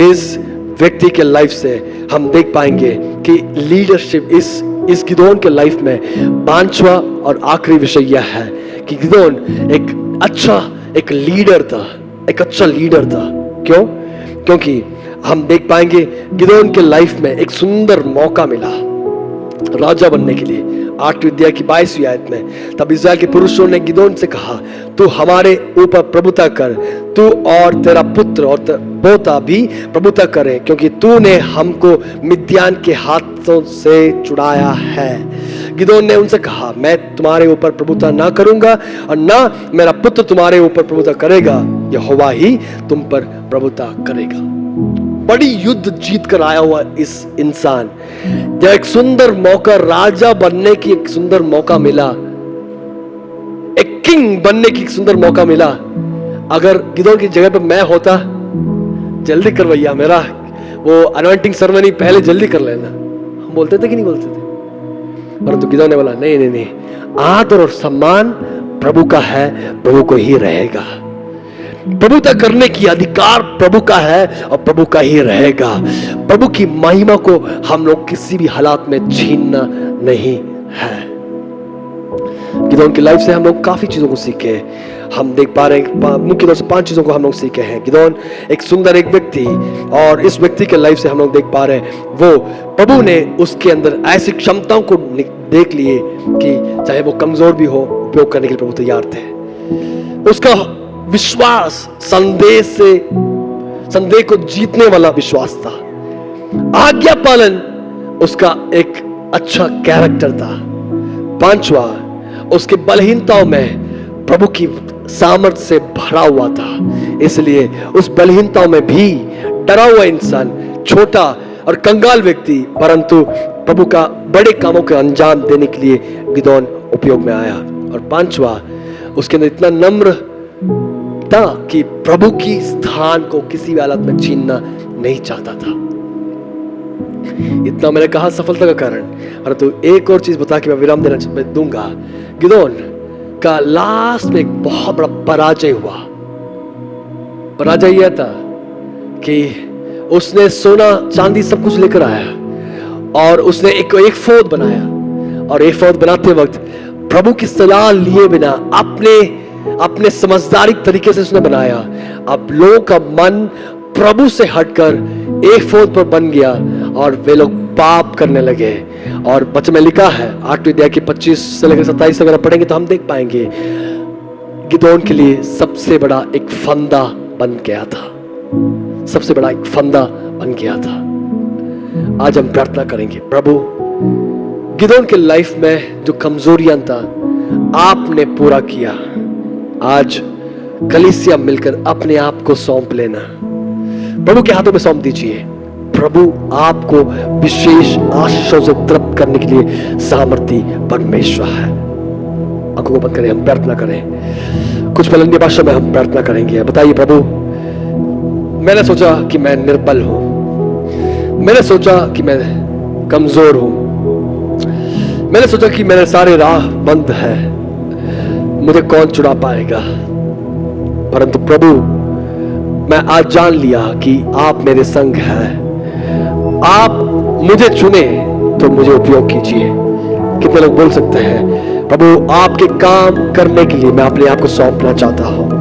इस व्यक्ति के लाइफ से हम देख पाएंगे कि लीडरशिप इस गिदोन के लाइफ में 5वां और आखिरी विषय यह है कि गिदोन एक लीडर था, एक अच्छा लीडर था। क्यों? क्योंकि हम देख पाएंगे गिदोन के लाइफ में एक सुंदर मौका मिला राजा बनने के लिए। 8वीं अध्याय की 22वीं आयत में, तब इस्राएल के पुरुषों ने गिदोन से कहा, तू हमारे ऊपर प्रभुता कर, तू और तेरा पुत्र और पोता भी प्रभुता करे, क्योंकि तूने हमको मिद्यान के हाथों से छुड़ाया है। गिदोन ने उनसे कहा, मैं तुम्हारे ऊपर प्रभुता ना करूंगा और ना मेरा पुत्र तुम्हारे ऊपर प्रभुता करेगा, यहोवा ही तुम पर प्रभुता करेगा। बड़ी युद्ध जीत कर आया हुआ इस इंसान, जब एक सुंदर मौका, राजा बनने की एक सुंदर मौका मिला, एक किंग बनने की एक सुंदर मौका मिला। अगर गिदोन की जगह पे मैं होता, जल्दी कर भैया, मेरा वो अनॉइंटिंग सेरेमनी पहले जल्दी कर लेना, हम बोलते थे कि नहीं बोलते थे? परंतु गिदोन ने बोला नहीं, आदर और सम्मान प्रभु का है, प्रभु को ही रहेगा। प्रभुता करने की अधिकार प्रभु का है और प्रभु का ही रहेगा। प्रभु की महिमा को हम लोग किसी भी हालात में छीनना नहीं है। गिदोन की लाइफ से हम लोग काफी चीजों को सीखे। हम देख पा रहे हैं मुख्य तौर से 5 चीजों को हम लोग सीखे हैं। गिदोन एक सुंदर एक व्यक्ति, और इस व्यक्ति के लाइफ से हम लोग देख पा रहे हैं वो प्रभु ने उसके अंदर ऐसी क्षमताओं को देख लिए कि चाहे वो कमजोर भी हो, उपयोग करने के लिए प्रभु तैयार थे। उसका विश्वास संदेह को जीतने वाला विश्वास था। आज्ञा पालन उसका एक अच्छा कैरेक्टर था। 5वां, उसके बलहीनताओं में प्रभु की सामर्थ्य से भरा हुआ था, इसलिए उस बलहीनताओं में भी डरा हुआ इंसान, छोटा और कंगाल व्यक्ति, परंतु प्रभु का बड़े कामों के अंजाम देने के लिए गिदोन उपयोग में आया। और 5वां, उसके अंदर इतना नम्र था कि प्रभु की स्थान को किसी भी हालत में छीनना नहीं चाहता था। इतना मैंने कहा सफलता का कारण। परंतु एक और चीज बता के मैं विराम देना दूंगा। गिदोन का लास्ट में एक बहुत बड़ा पराजय हुआ। पराजय यह था कि उसने सोना चांदी सब कुछ लेकर आया और उसने एक एफोद बनाया, और एफोद बनाते वक्त प्रभु की सलाह लिए बिना अपने समझदारी तरीके से उसने बनाया। अब लोगों का मन प्रभु से हटकर एफोद पर बन गया और वे लोग पाप करने लगे। और वचन में लिखा है 8वीं अध्याय की 25 से लेकर 27 अगर पढ़ेंगे तो हम देख पाएंगे गिदोन के लिए सबसे बड़ा एक फंदा बन गया था। सबसे बड़ा एक फंदा बन गया था। आज हम प्रार्थना करेंगे, प्रभु गिदोन के लाइफ में जो कमजोरियां था आपने पूरा किया। आज कलीसिया मिलकर अपने आप को सौंप लेना, प्रभु के हाथों में सौंप दीजिए। प्रभु आपको विशेष आशीषों से तृप्त करने के लिए सामर्थी परमेश्वर है। आंखों को बंद करें, हम प्रार्थना करें। कुछ पल अन्य भाषा में हम प्रार्थना करेंगे। बताइए, प्रभु मैंने सोचा कि मैं निर्बल हूं, मैंने सोचा कि मैं कमजोर हूं, मैंने सोचा कि मेरे सारे राह बंद है, मुझे कौन छुड़ा पाएगा। परंतु प्रभु मैं आज जान लिया कि आप मेरे संग हैं। आप मुझे चुने तो मुझे उपयोग कीजिए। कितने लोग बोल सकते हैं, प्रभु आपके काम करने के लिए मैं अपने आप को सौंपना चाहता हूं।